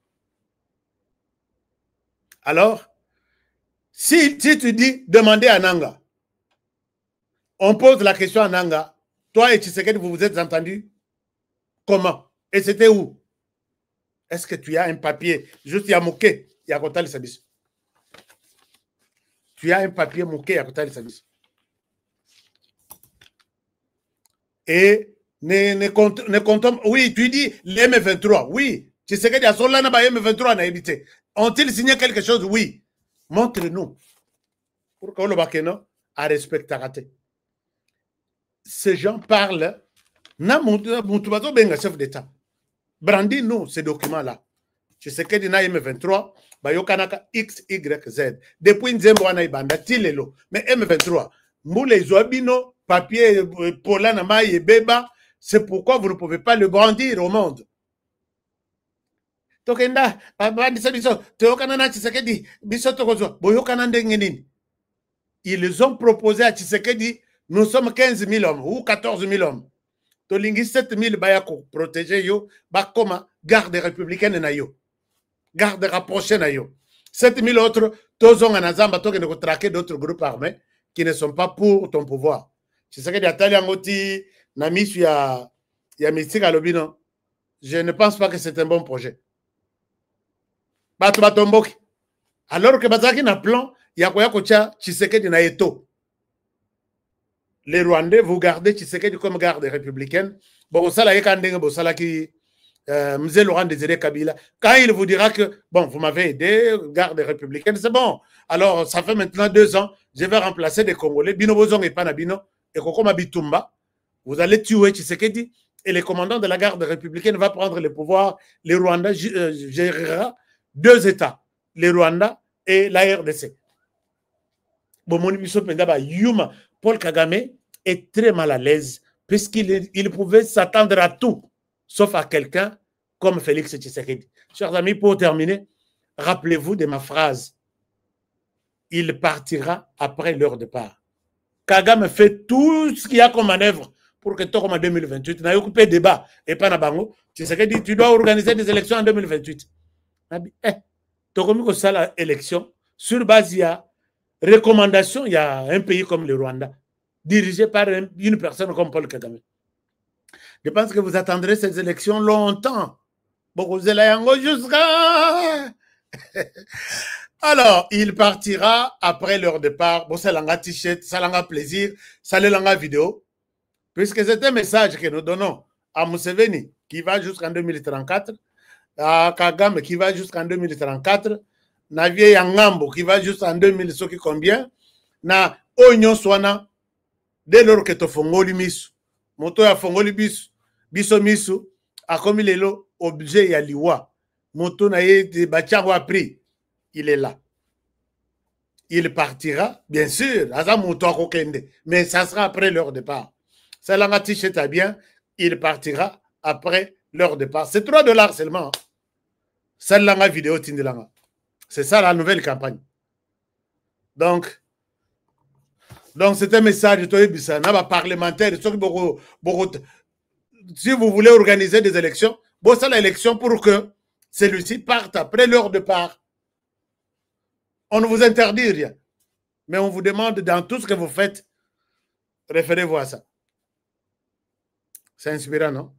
Alors, si tu dis, demandez à Nanga, on pose la question à Nanga, toi et Tshisekedi, vous vous êtes entendus? Comment? Et c'était où? Est-ce que tu as un papier? Juste, il y a Mouké, il y a Kotali Sabis. Tu as un papier Mouké, il y a Kotali Sabis. Et ne comptons. Oui, tu dis les M23. Oui. Tshisekedi a solana ba M23 na évité. Ont-ils signé quelque chose? Oui. Montre-nous. Pour que le Bakeno a respecté. Ces gens parlent. Na Moutubazo benga chef d'État. Brandis-nous ces documents-là. Tshisekedi na M23. Bayokanaka X, Y, Z. Depuis Nzembo wana ibanda tilelo. Mais M23. Moule Zoabino, papier, Polanama et Beba. C'est pourquoi vous ne pouvez pas le brandir au monde. Ils ont proposé à Tshisekedi, nous sommes 15 000 hommes ou 14 000 hommes. Tolingi 7 000 bayako protéger yo, bakoma garde républicaine na yo. Garde rapprochée na yo. 7 000 autres, tozong anazamba toke ne traquer d'autres groupes armés qui ne sont pas pour ton pouvoir. Tshisekedi atali angoti na misu ya Mistika Lobino. Je ne pense pas que c'est un bon projet. Alors que Bazaki n'a plan, il y a quoi Tshisekedi na eto. Les Rwandais, vous gardez Tshisekedi comme garde républicaine. Bon, ça là, qui Mzé Laurent Désiré Kabila. Quand il vous dira que, bon, vous m'avez aidé, garde républicaine, c'est bon. Alors, ça fait maintenant 2 ans, je vais remplacer des Congolais. Bino Bozong et Panabino, et Kokoma Bitumba. Vous allez tuer Tshisekedi. Et le commandant de la garde républicaine va prendre le pouvoir. Les Rwandais gérera 2 États, les Rwandais et la RDC. Paul Kagame est très mal à l'aise puisqu'il pouvait s'attendre à tout, sauf à quelqu'un comme Félix Tshisekedi. Chers amis, pour terminer, rappelez-vous de ma phrase. Il partira après leur départ. Kagame fait tout ce qu'il y a comme manœuvre pour que toi, comme en 2028, n'a occupé débat et pas Nabango. Tshisekedi, tu dois organiser des élections en 2028. Tu as ça la élection sur base, il y a recommandation, il y a un pays comme le Rwanda, dirigé par une personne comme Paul Kagame. Je pense que vous attendrez ces élections longtemps. Alors, il partira après leur départ. Bon, ça l'a t-shirt, ça l'a plaisir, ça l'a vidéo. Puisque c'est un message que nous donnons à Museveni qui va jusqu'en 2034, à Kagame qui va jusqu'en 2034, Navie Yangambo qui va jusqu'en 2000, ce qui combien, na Oignon Swana, dès lors que tu fongoli misu, moto ya fongoli biso misu, a comme il est là, objet ya liwa, moto na ye de bacharo a pris, il est là. Il partira, bien sûr, à moto a kokende, mais ça sera après leur départ. Ça l'a t-shirt bien, il partira après leur départ. C'est $3 seulement. Ça l'a vidéo tindilanga. C'est ça la nouvelle campagne. Donc c'est un message de parlementaire. Si vous voulez organiser des élections, bon, ça l'élection pour que celui-ci parte après leur départ. On ne vous interdit rien. Mais on vous demande dans tout ce que vous faites, référez-vous à ça. C'est inspirant, non?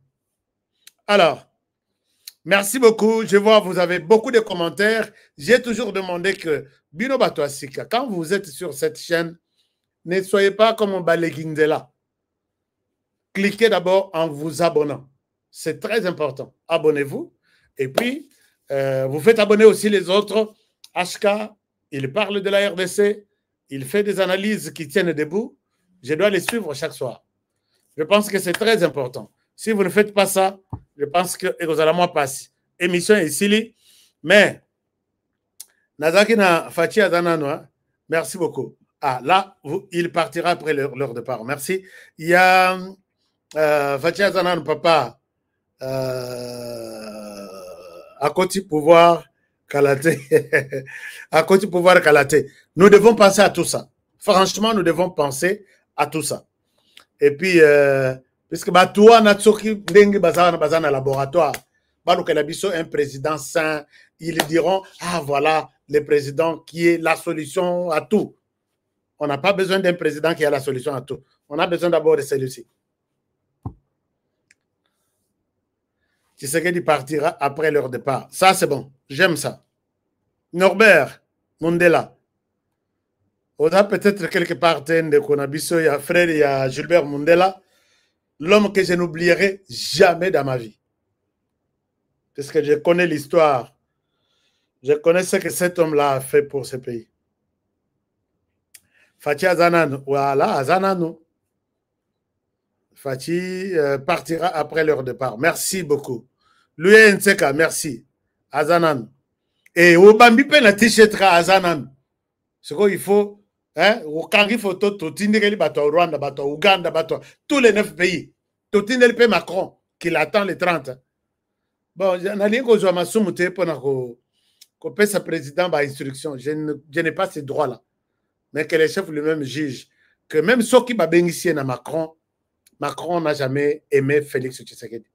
Alors, merci beaucoup. Je vois, vous avez beaucoup de commentaires. J'ai toujours demandé que Bino Batoasika, quand vous êtes sur cette chaîne, ne soyez pas comme un Balegindela. Cliquez d'abord en vous abonnant. C'est très important. Abonnez-vous. Et puis, vous faites abonner aussi les autres. HK, il parle de la RDC. Il fait des analyses qui tiennent debout. Je dois les suivre chaque soir. Je pense que c'est très important. Si vous ne faites pas ça, je pense que vous allez moi passer. Émission est ici, mais Nazaki na Fachi Adanano, merci beaucoup. Ah, là, il partira après leur départ. Merci. Il y a Fachi Adanano, papa, à côté pouvoir Kalaté. À côté pouvoir Kalaté. Nous devons penser à tout ça. Franchement, nous devons penser à tout ça. Et puis, puisque toi, Natsoki, Dengi Bazana laboratoire, un président sain, ils diront, ah voilà, le président qui est la solution à tout. On n'a pas besoin d'un président qui a la solution à tout. On a besoin d'abord de celui-ci. Tshisekedi partira après leur départ. Ça, c'est bon. J'aime ça. Norbert Mundela. On a peut-être quelque part de Konabiso, il y a frère, il y a Gilbert Mundela. L'homme que je n'oublierai jamais dans ma vie. Parce que je connais l'histoire. Je connais ce que cet homme-là a fait pour ce pays. Fachi Azanano. Voilà, Azanano. Fachi partira après leur départ. Merci beaucoup. Lui Nseka, merci. Azanano. Et au Bambi Pena t-shirt Azanano. C'est quoi il faut. Quand il faut tout Rwanda, Ouganda, tous les 9 pays. Tout le pays Macron qui l'attend les 30. Bon, je n'ai pas ces droits-là. Mais que les chefs lui-même jugent que même ceux qui bénéficié de Macron, Macron n'a jamais aimé Félix Tshisekedi.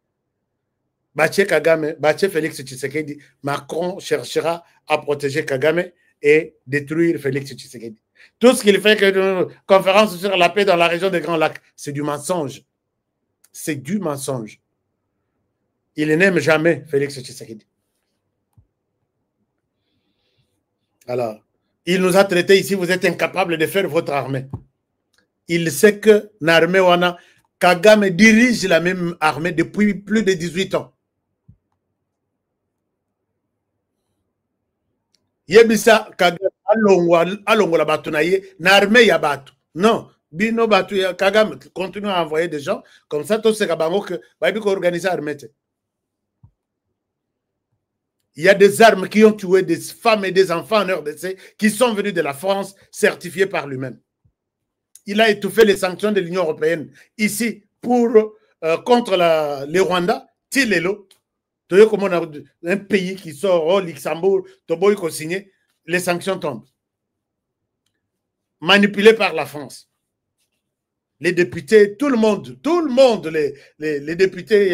Baché Kagame, Baché Félix Tshisekedi, Macron cherchera à protéger Kagame et détruire Félix Tshisekedi. Tout ce qu'il fait que conférence sur la paix dans la région des Grands Lacs, c'est du mensonge. C'est du mensonge. Il n'aime jamais Félix Tshisekedi. Alors, il nous a traités ici, vous êtes incapables de faire votre armée. Il sait que l'armée Wana, Kagame dirige la même armée depuis plus de 18 ans. Yebisa Kagame alongo la batu na ye na armée ya batu. Non, bino batu ya Kagame continue à envoyer des gens comme ça tout ce kabango que ba bi ko organiser armée. Il y a des armes qui ont tué des femmes et des enfants en RDC qui sont venus de la France certifiés par lui-même. Il a étouffé les sanctions de l'Union européenne ici pour contre les Rwandais, Tilelo. Comme on a un pays qui sort au Luxembourg, Tobo qui signé, les sanctions tombent. Manipulés par la France. Les députés, tout le monde, les députés, il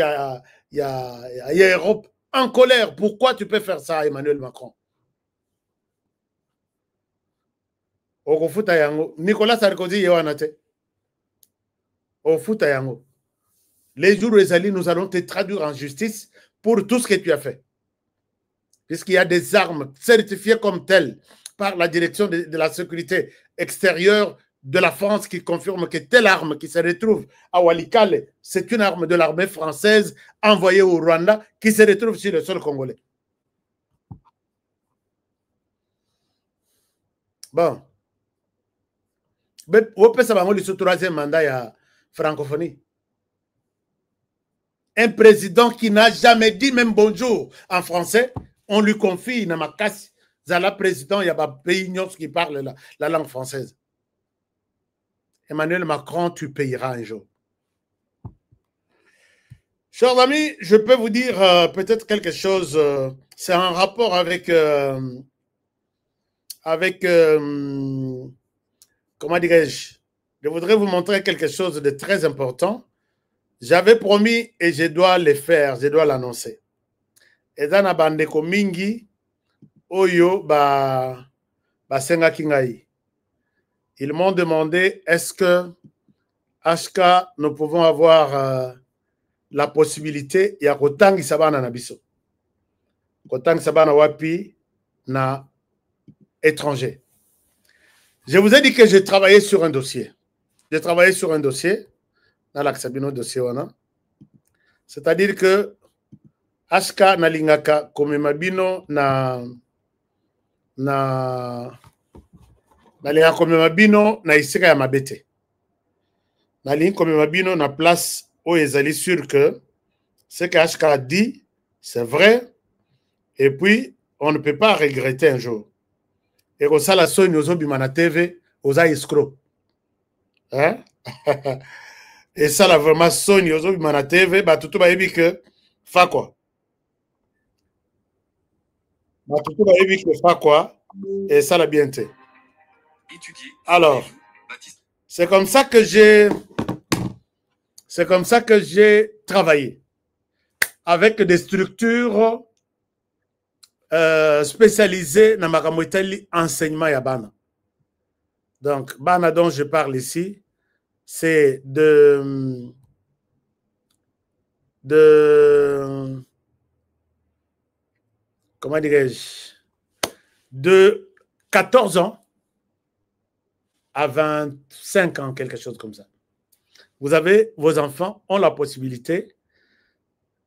y a Europe en colère. Pourquoi tu peux faire ça, Emmanuel Macron? Nicolas Sarkozy, les jours où nous allons te traduire en justice pour tout ce que tu as fait. Puisqu'il y a des armes certifiées comme telles par la direction de la sécurité extérieure de la France qui confirme que telle arme qui se retrouve à Walikale, c'est une arme de l'armée française envoyée au Rwanda qui se retrouve sur le sol congolais. Bon. Vous pouvez savoir le troisième mandat à francophonie. Un président qui n'a jamais dit même bonjour en français, on lui confie dans ma casse. Zala président, il y a un pays qui parle la langue française. Emmanuel Macron, tu payeras un jour. Chers amis, je peux vous dire peut-être quelque chose. C'est en rapport avec comment dirais-je? Je voudrais vous montrer quelque chose de très important. J'avais promis et je dois le faire, je dois l'annoncer. Et dans la bande mingi, oyo senga kingai. Ils m'ont demandé est-ce que HK nous pouvons avoir la possibilité ya kotangi sabana na biso. Kotangi sabana wapi na étranger. Je vous ai dit que j'ai travaillé sur un dossier. J'ai travaillé sur un dossier. C'est-à-dire que HK Nalingaka Komemabino na Komemabino na isika ya mabete. Naling Komemabino na place où ils allaient sûr que ce que HK a dit, c'est vrai. Et puis, on ne peut pas regretter un jour. Et comme ça, la sonne aux Obimana TV, aux escrocs. Hein? Et ça, la vraiment sonne aux Obimana TV, bah tout va dire que Fa quoi? Fa quoi? Et ça l'a bien été. Alors, c'est comme ça que j'ai travaillé avec des structures spécialisées dans ma enseignement ya bana. Donc, bana dont je parle ici, c'est de comment dirais-je, de 14 ans à 25 ans, quelque chose comme ça. Vos enfants ont la possibilité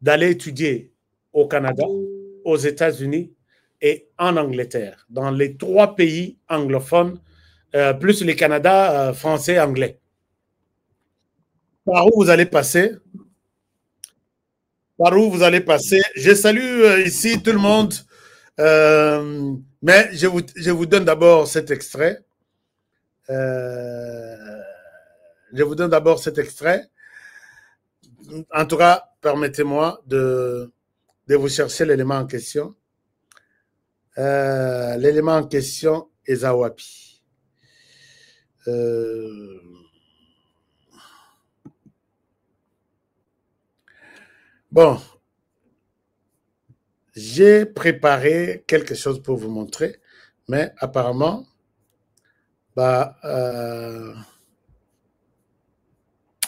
d'aller étudier au Canada, aux États-Unis et en Angleterre, dans les 3 pays anglophones, plus le Canada, français, anglais. Par où vous allez passer? Par où vous allez passer? Je salue ici tout le monde, mais je vous donne d'abord cet extrait. Je vous donne d'abord cet extrait. En tout cas, permettez-moi de vous chercher l'élément en question. L'élément en question est Zawapi. Bon, j'ai préparé quelque chose pour vous montrer, mais apparemment,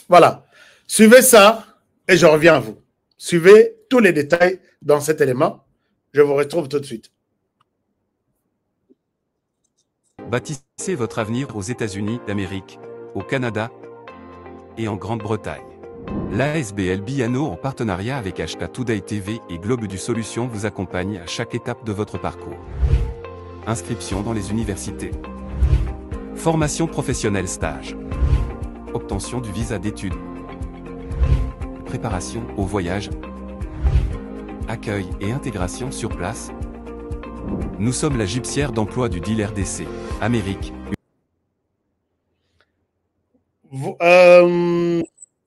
voilà. Suivez ça et je reviens à vous. Suivez tous les détails dans cet élément. Je vous retrouve tout de suite. Bâtissez votre avenir aux États-Unis d'Amérique, au Canada et en Grande-Bretagne. L'ASBL Biano, en partenariat avec HK Today TV et Globe du Solution, vous accompagne à chaque étape de votre parcours. Inscription dans les universités. Formation professionnelle stage. Obtention du visa d'études. Préparation au voyage. Accueil et intégration sur place. Nous sommes la gypsière d'emploi du deal RDC, Amérique.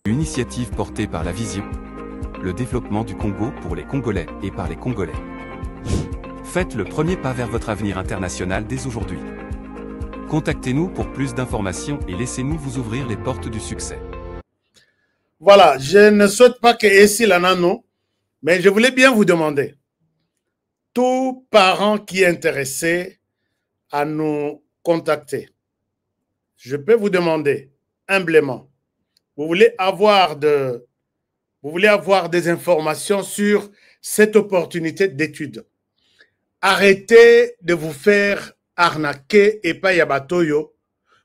Initiative portée par la vision, le développement du Congo pour les Congolais et par les Congolais. Faites le premier pas vers votre avenir international dès aujourd'hui. Contactez-nous pour plus d'informations et laissez-nous vous ouvrir les portes du succès. Voilà, je ne souhaite pas que ici l'anano, mais je voulais bien vous demander, tout parent qui est intéressé à nous contacter, je peux vous demander humblement, vous voulez avoir des informations sur cette opportunité d'étude. Arrêtez de vous faire arnaquer et pas yabatoyo.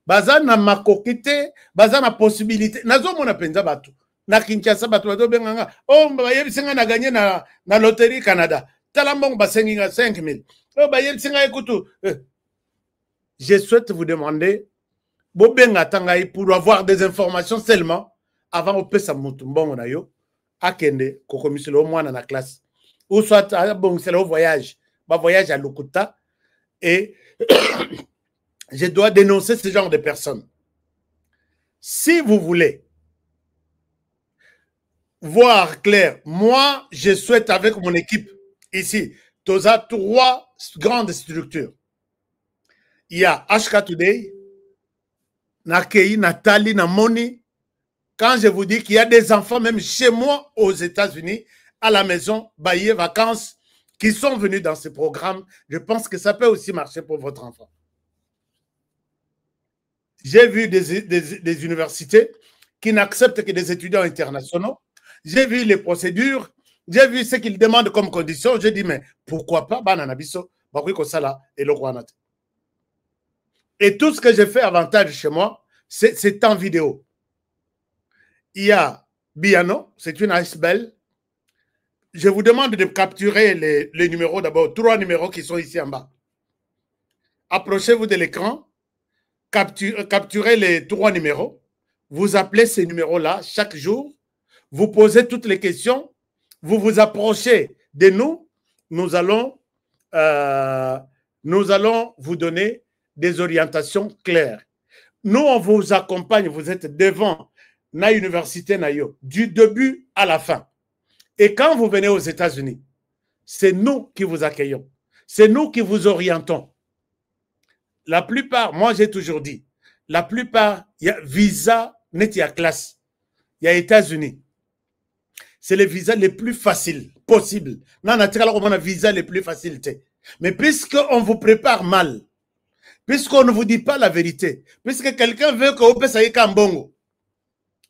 Baza na makokite, baza na possibilité. Nazo mona penza batu. Na Kinshasa batu bato benganga. Oh, bayebisinga na gagné na loterie Canada. Talambong basenginga 5 000. Oh, bayebisinga ekutu. Je souhaite vous demander, bobenga tangai pour avoir des informations seulement avant au pesa mutumbongo na yo. Akende, kokomiselo au moins na classe. Ou soit, bon, c'est le voyage. Bah, voyage à Lokuta. Et je dois dénoncer ce genre de personnes. Si vous voulez voir clair, moi, je souhaite avec mon équipe ici, tu as 3 grandes structures. Il y a HK Today, Nakei, Nathalie, Namoni. Quand je vous dis qu'il y a des enfants, même chez moi, aux États-Unis, à la maison, baillés, vacances, qui sont venus dans ce programme, je pense que ça peut aussi marcher pour votre enfant. J'ai vu des universités qui n'acceptent que des étudiants internationaux. J'ai vu les procédures. J'ai vu ce qu'ils demandent comme condition. J'ai dit, mais pourquoi pas? Et tout ce que j'ai fait avantage chez moi, c'est en vidéo. Il y a Biano, c'est une ASBL. Je vous demande de capturer les numéros d'abord, 3 numéros qui sont ici en bas. Approchez-vous de l'écran, capturez les 3 numéros, vous appelez ces numéros-là chaque jour, vous posez toutes les questions, vous vous approchez de nous, nous allons vous donner des orientations claires. Nous, on vous accompagne, vous êtes devant la université Nayo, du début à la fin. Et quand vous venez aux États-Unis, c'est nous qui vous accueillons. C'est nous qui vous orientons. La plupart, moi j'ai toujours dit, la plupart, il y a visa, il y a classe. Il y a États-Unis. C'est les visas les plus faciles possibles. Non, on a visa les plus faciles. Mais puisqu'on vous prépare mal, puisqu'on ne vous dit pas la vérité, puisque quelqu'un veut que vous passiez Kambongo,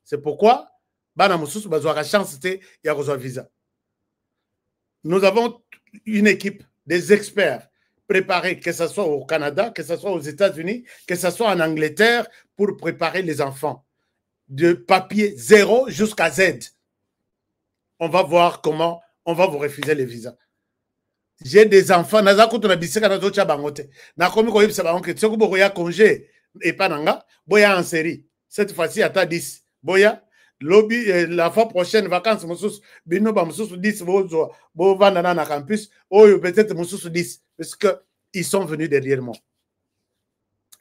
c'est pourquoi Bana Moussous a chance de visa. Nous avons une équipe des experts préparés, que ce soit au Canada, que ce soit aux États-Unis, que ce soit en Angleterre, pour préparer les enfants. De papier 0 jusqu'à Z. On va voir comment on va vous refuser les visas. J'ai des enfants, en série. Cette fois-ci, à 10. Boya, lobby, la fois prochaine, vacances, bino ba 10, bo vandana na campus, peut-être 10, parce qu'ils sont venus derrière moi.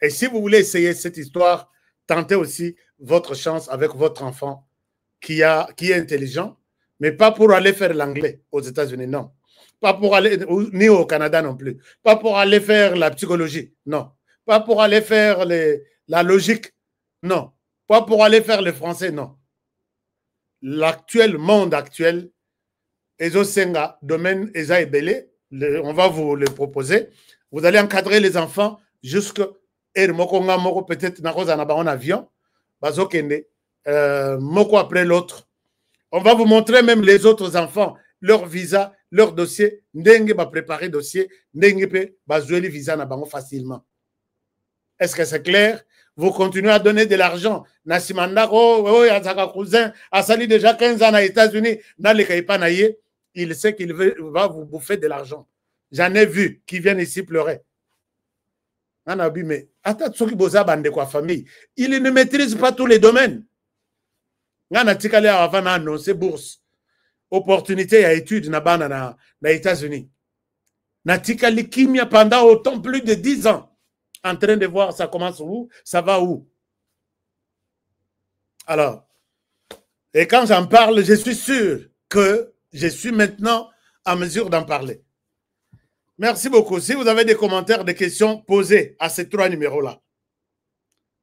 Et si vous voulez essayer cette histoire, tentez aussi votre chance avec votre enfant qui est intelligent, mais pas pour aller faire l'anglais aux États-Unis, non. Pas pour aller, ni au Canada non plus. Pas pour aller faire la psychologie, non. Pas pour aller faire la logique, non. Pas pour aller faire le français, non. L'actuel monde actuel, Ezosenga, domaine Eza Ebele, on va vous le proposer. Vous allez encadrer les enfants jusqu'à peut-être en avion, moko après l'autre. On va vous montrer même les autres enfants, leur visa, leur dossier, ndenge va préparer dossier, ndenge va jouer les visas na bango facilement. Est-ce que c'est clair? Vous continuez à donner de l'argent. Nassimanda, Yazaka cousin, a sali déjà 15 ans aux États-Unis, il sait qu'il va vous bouffer de l'argent. J'en ai vu qui viennent ici pleurer. Mais famille, il ne maîtrise pas tous les domaines. Avant d'annoncer bourse, opportunité à études na États-Unis. Natikali Kimia pendant autant plus de 10 ans. En train de voir ça commence où, ça va où. Alors, et quand j'en parle, je suis sûr que je suis maintenant en mesure d'en parler. Merci beaucoup. Si vous avez des commentaires, des questions, posez à ces 3 numéros-là.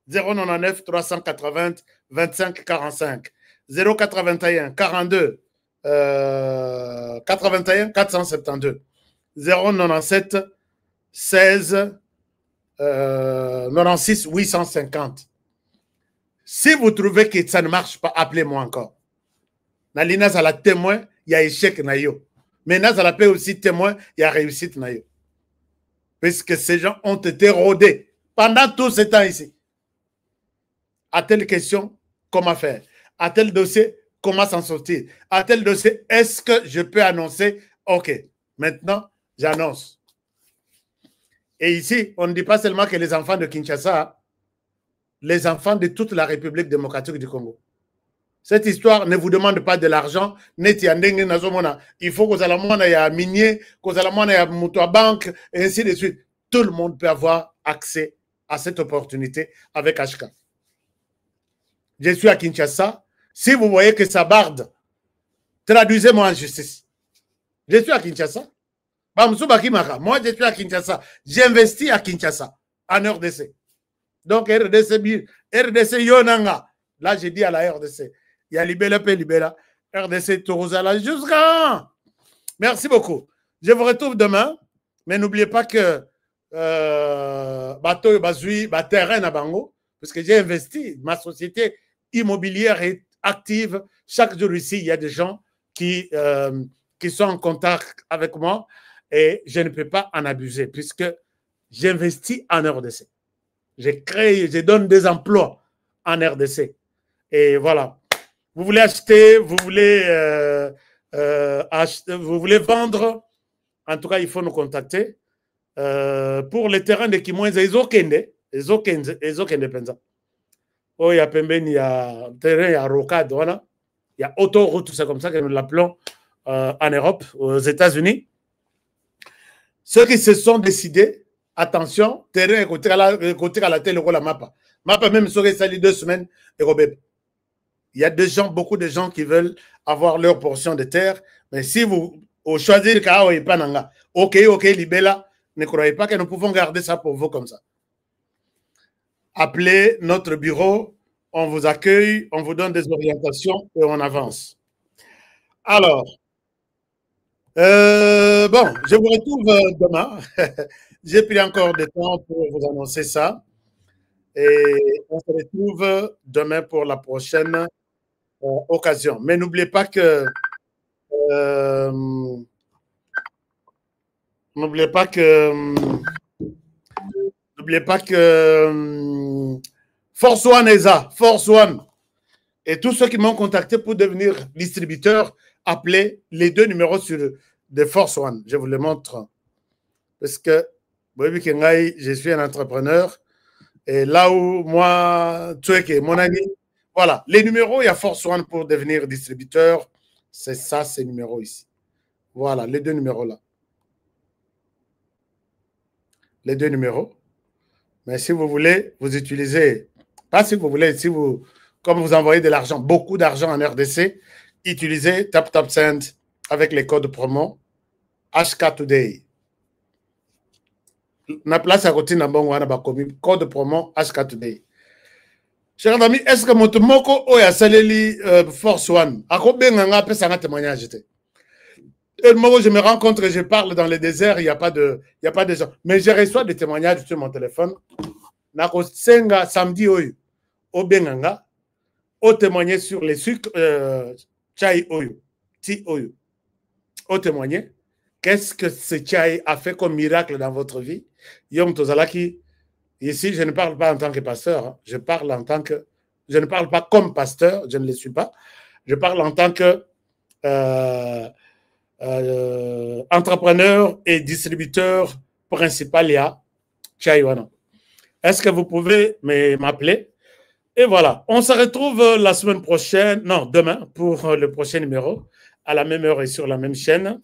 099 380 25 45, 081 42 81 472, 097 16 96 850. Si vous trouvez que ça ne marche pas, appelez-moi encore. Nalina Zala témoin, il y a échec nayo. Mais Nazala peut aussi témoin, il y a réussite nayo. Puisque ces gens ont été rodés pendant tout ce temps ici. À telle question, comment faire? À tel dossier, comment s'en sortir? À tel dossier, est-ce que je peux annoncer? Ok, maintenant, j'annonce. Et ici, on ne dit pas seulement que les enfants de Kinshasa, les enfants de toute la République démocratique du Congo. Cette histoire ne vous demande pas de l'argent. Il faut que vous ayez un minier, que vous ayez un moto à banque, et ainsi de suite. Tout le monde peut avoir accès à cette opportunité avec HK. Je suis à Kinshasa. Si vous voyez que ça barde, traduisez-moi en justice. Je suis à Kinshasa. Moi, je suis à Kinshasa. J'investis à Kinshasa, en RDC. Donc, RDC Yonanga. Là, j'ai dit à la RDC. Il y a Libéla, Libéla, RDC Torozala, jusqu'à. Merci beaucoup. Je vous retrouve demain. Mais n'oubliez pas que bateau bazui, terrain à Bango, parce que j'ai investi. Ma société immobilière est active. Chaque jour ici, il y a des gens qui sont en contact avec moi et je ne peux pas en abuser puisque j'investis en RDC. Je donne des emplois en RDC. Et voilà. Vous voulez acheter, vous voulez vendre, en tout cas, il faut nous contacter. Pour les terrains de Kimwenza, Ezokende Penza. Oh, il y a Pembeni, il y a terrain, il y a Rocade, voilà. Il y a autoroute, c'est comme ça que nous l'appelons en Europe, aux États-Unis. Ceux qui se sont décidés, attention, terrain côté à la télé, la mappa. Mappa même serait sali 2 semaines et Robeb. Il y a beaucoup de gens qui veulent avoir leur portion de terre, mais si vous choisissez le cas, ok, libella, ne croyez pas que nous pouvons garder ça pour vous comme ça. Appelez notre bureau, on vous accueille, on vous donne des orientations et on avance. Alors, bon, je vous retrouve demain. J'ai pris encore du temps pour vous annoncer ça. Et on se retrouve demain pour la prochaine occasion. Mais n'oubliez pas que Force One est ça, Force One. Et tous ceux qui m'ont contacté pour devenir distributeur, appelez les 2 numéros de Force One. Je vous les montre. Parce que, je suis un entrepreneur. Et là où moi, tu es mon ami, voilà, les numéros, il y a Force One pour devenir distributeur. C'est ça, ces numéros ici. Voilà, les 2 numéros là. Les 2 numéros. Mais si vous voulez, vous utilisez, pas si vous voulez, si vous, comme vous envoyez de l'argent, beaucoup d'argent en RDC, utilisez TapTapSend avec les codes promo HK Today. Na place à côté, code promo HK Today. Chers amis, est-ce que mon moko oya saleli Force One a combien d'anga peut s'en témoignage? Et moi, je me rencontre, je parle dans le désert, il n'y a pas de gens. Mais je reçois des témoignages sur mon téléphone. Nako senga samedi oyo, au Benganga, au témoigner sur les sucres, chai oyo, ti oyo. Au témoigner, qu'est-ce que ce chai a fait comme miracle dans votre vie? Yom Tozalaki, ici, je ne parle pas en tant que pasteur, hein. Je ne parle pas comme pasteur, je ne le suis pas. Je parle en tant que entrepreneur et distributeur principal, il y a Chaiwana. Est-ce que vous pouvez m'appeler? Et voilà, on se retrouve la semaine prochaine, non, demain, pour le prochain numéro, à la même heure et sur la même chaîne.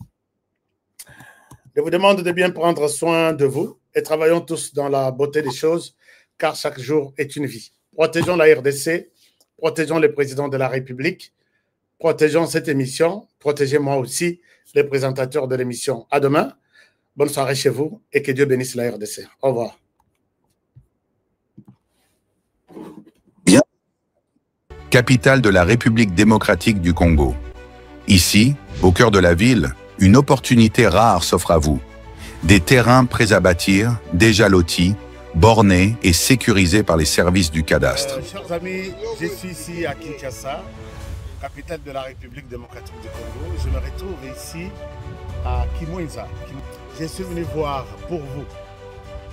Je vous demande de bien prendre soin de vous et travaillons tous dans la beauté des choses, car chaque jour est une vie. Protégeons la RDC, protégeons le président de la République, protégeons cette émission, protégez-moi aussi, les présentateurs de l'émission. À demain, bonne soirée chez vous et que Dieu bénisse la RDC. Au revoir. Bien. Capitale de la République démocratique du Congo. Ici, au cœur de la ville, une opportunité rare s'offre à vous. Des terrains prêts à bâtir, déjà lotis, bornés et sécurisés par les services du cadastre. Chers amis, je suis ici à Kinshasa, capitale de la République démocratique du Congo. Je me retrouve ici à Kimwenza. Je suis venu voir pour vous.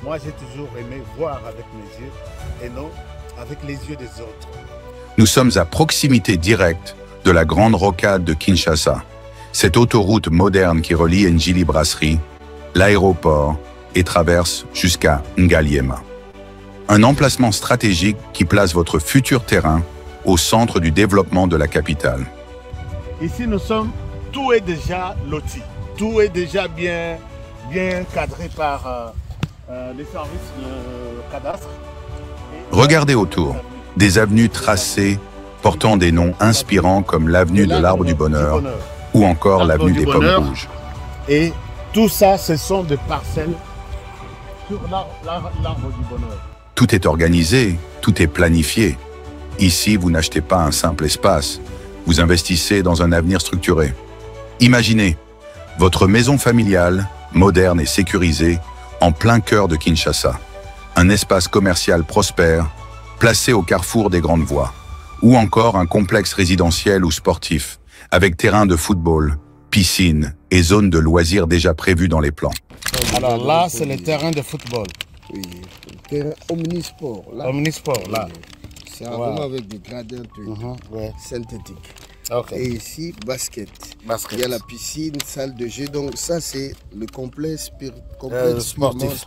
Moi, j'ai toujours aimé voir avec mes yeux et non avec les yeux des autres. Nous sommes à proximité directe de la grande rocade de Kinshasa, cette autoroute moderne qui relie Njili Brasserie, l'aéroport et traverse jusqu'à Ngaliema. Un emplacement stratégique qui place votre futur terrain au centre du développement de la capitale. Ici, nous sommes, tout est déjà loti, tout est déjà bien cadré par les services de cadastre. Regardez autour, des avenues tracées portant des noms inspirants comme l'avenue de l'Arbre du Bonheur ou encore l'avenue des Pommes Rouges. Et tout ça, ce sont des parcelles sur l'Arbre du Bonheur. Tout est organisé, tout est planifié. Ici, vous n'achetez pas un simple espace, vous investissez dans un avenir structuré. Imaginez, votre maison familiale, moderne et sécurisée, en plein cœur de Kinshasa. Un espace commercial prospère, placé au carrefour des grandes voies. Ou encore un complexe résidentiel ou sportif, avec terrain de football, piscine et zones de loisirs déjà prévues dans les plans. Alors là, c'est le terrain de football. Oui, le terrain omnisport. Là. Omnisport, là. C'est vraiment avec des gradins synthétiques. Okay. Et ici, basket. Il y a la piscine, salle de jeu. Donc ça, c'est le complexe sportif.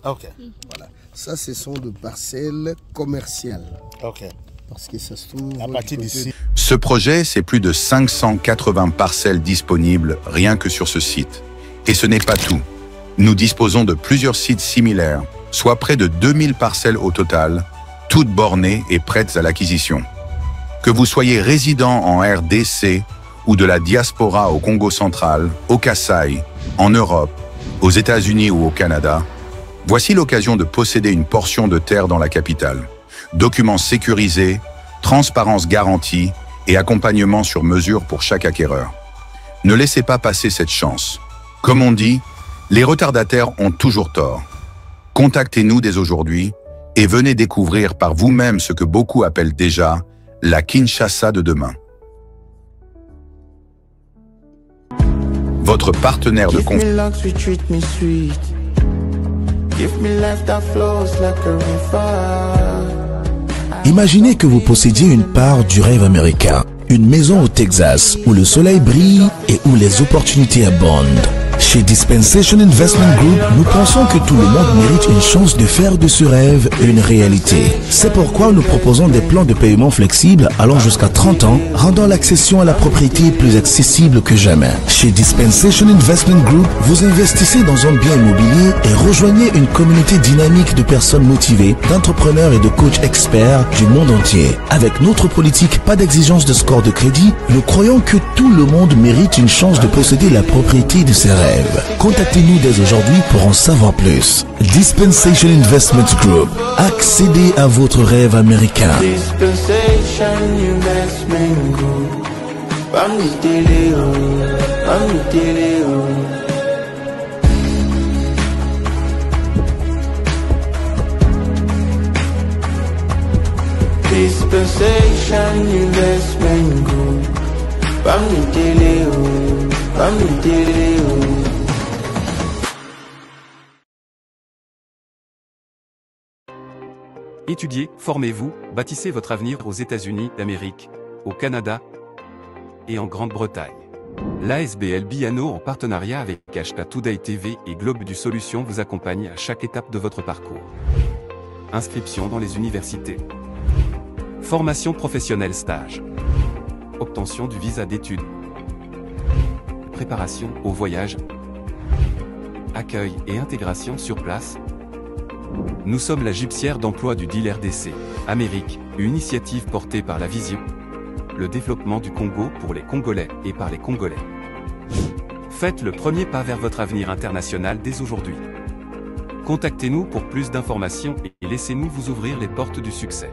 Okay. Voilà. Ça, ce sont des parcelles commerciales. Okay. Parce que ça se trouve à partir d'ici. Ce projet, c'est plus de 580 parcelles disponibles rien que sur ce site. Et ce n'est pas tout. Nous disposons de plusieurs sites similaires, soit près de 2000 parcelles au total, toutes bornées et prêtes à l'acquisition. Que vous soyez résident en RDC ou de la diaspora au Congo central, au Kasaï, en Europe, aux États-Unis ou au Canada, voici l'occasion de posséder une portion de terre dans la capitale. Documents sécurisés, transparence garantie et accompagnement sur mesure pour chaque acquéreur. Ne laissez pas passer cette chance. Comme on dit, les retardataires ont toujours tort. Contactez-nous dès aujourd'hui et venez découvrir par vous-même ce que beaucoup appellent déjà la Kinshasa de demain. Votre partenaire de confiance. Imaginez que vous possédiez une part du rêve américain, une maison au Texas où le soleil brille et où les opportunités abondent. Chez Dispensation Investment Group, nous pensons que tout le monde mérite une chance de faire de ce rêve une réalité. C'est pourquoi nous proposons des plans de paiement flexibles allant jusqu'à 30 ans, rendant l'accession à la propriété plus accessible que jamais. Chez Dispensation Investment Group, vous investissez dans un bien immobilier et rejoignez une communauté dynamique de personnes motivées, d'entrepreneurs et de coachs experts du monde entier. Avec notre politique, pas d'exigence de score de crédit, nous croyons que tout le monde mérite une chance de posséder la propriété de ses rêves. Contactez-nous dès aujourd'hui pour en savoir plus. Dispensation Investment Group. Accédez à votre rêve américain. Dispensation Investment Group. Dispensation Investment Group. Étudiez, formez-vous, bâtissez votre avenir aux États-Unis d'Amérique, au Canada et en Grande-Bretagne. L'ASBL Biano en partenariat avec HK Today TV et Globe du Solution vous accompagne à chaque étape de votre parcours. Inscription dans les universités. Formation professionnelle stage. Obtention du visa d'études. Préparation au voyage. Accueil et intégration sur place. Nous sommes la gypsière d'emploi du deal RDC, Amérique, une initiative portée par la vision, le développement du Congo pour les Congolais et par les Congolais. Faites le premier pas vers votre avenir international dès aujourd'hui. Contactez-nous pour plus d'informations et laissez-nous vous ouvrir les portes du succès.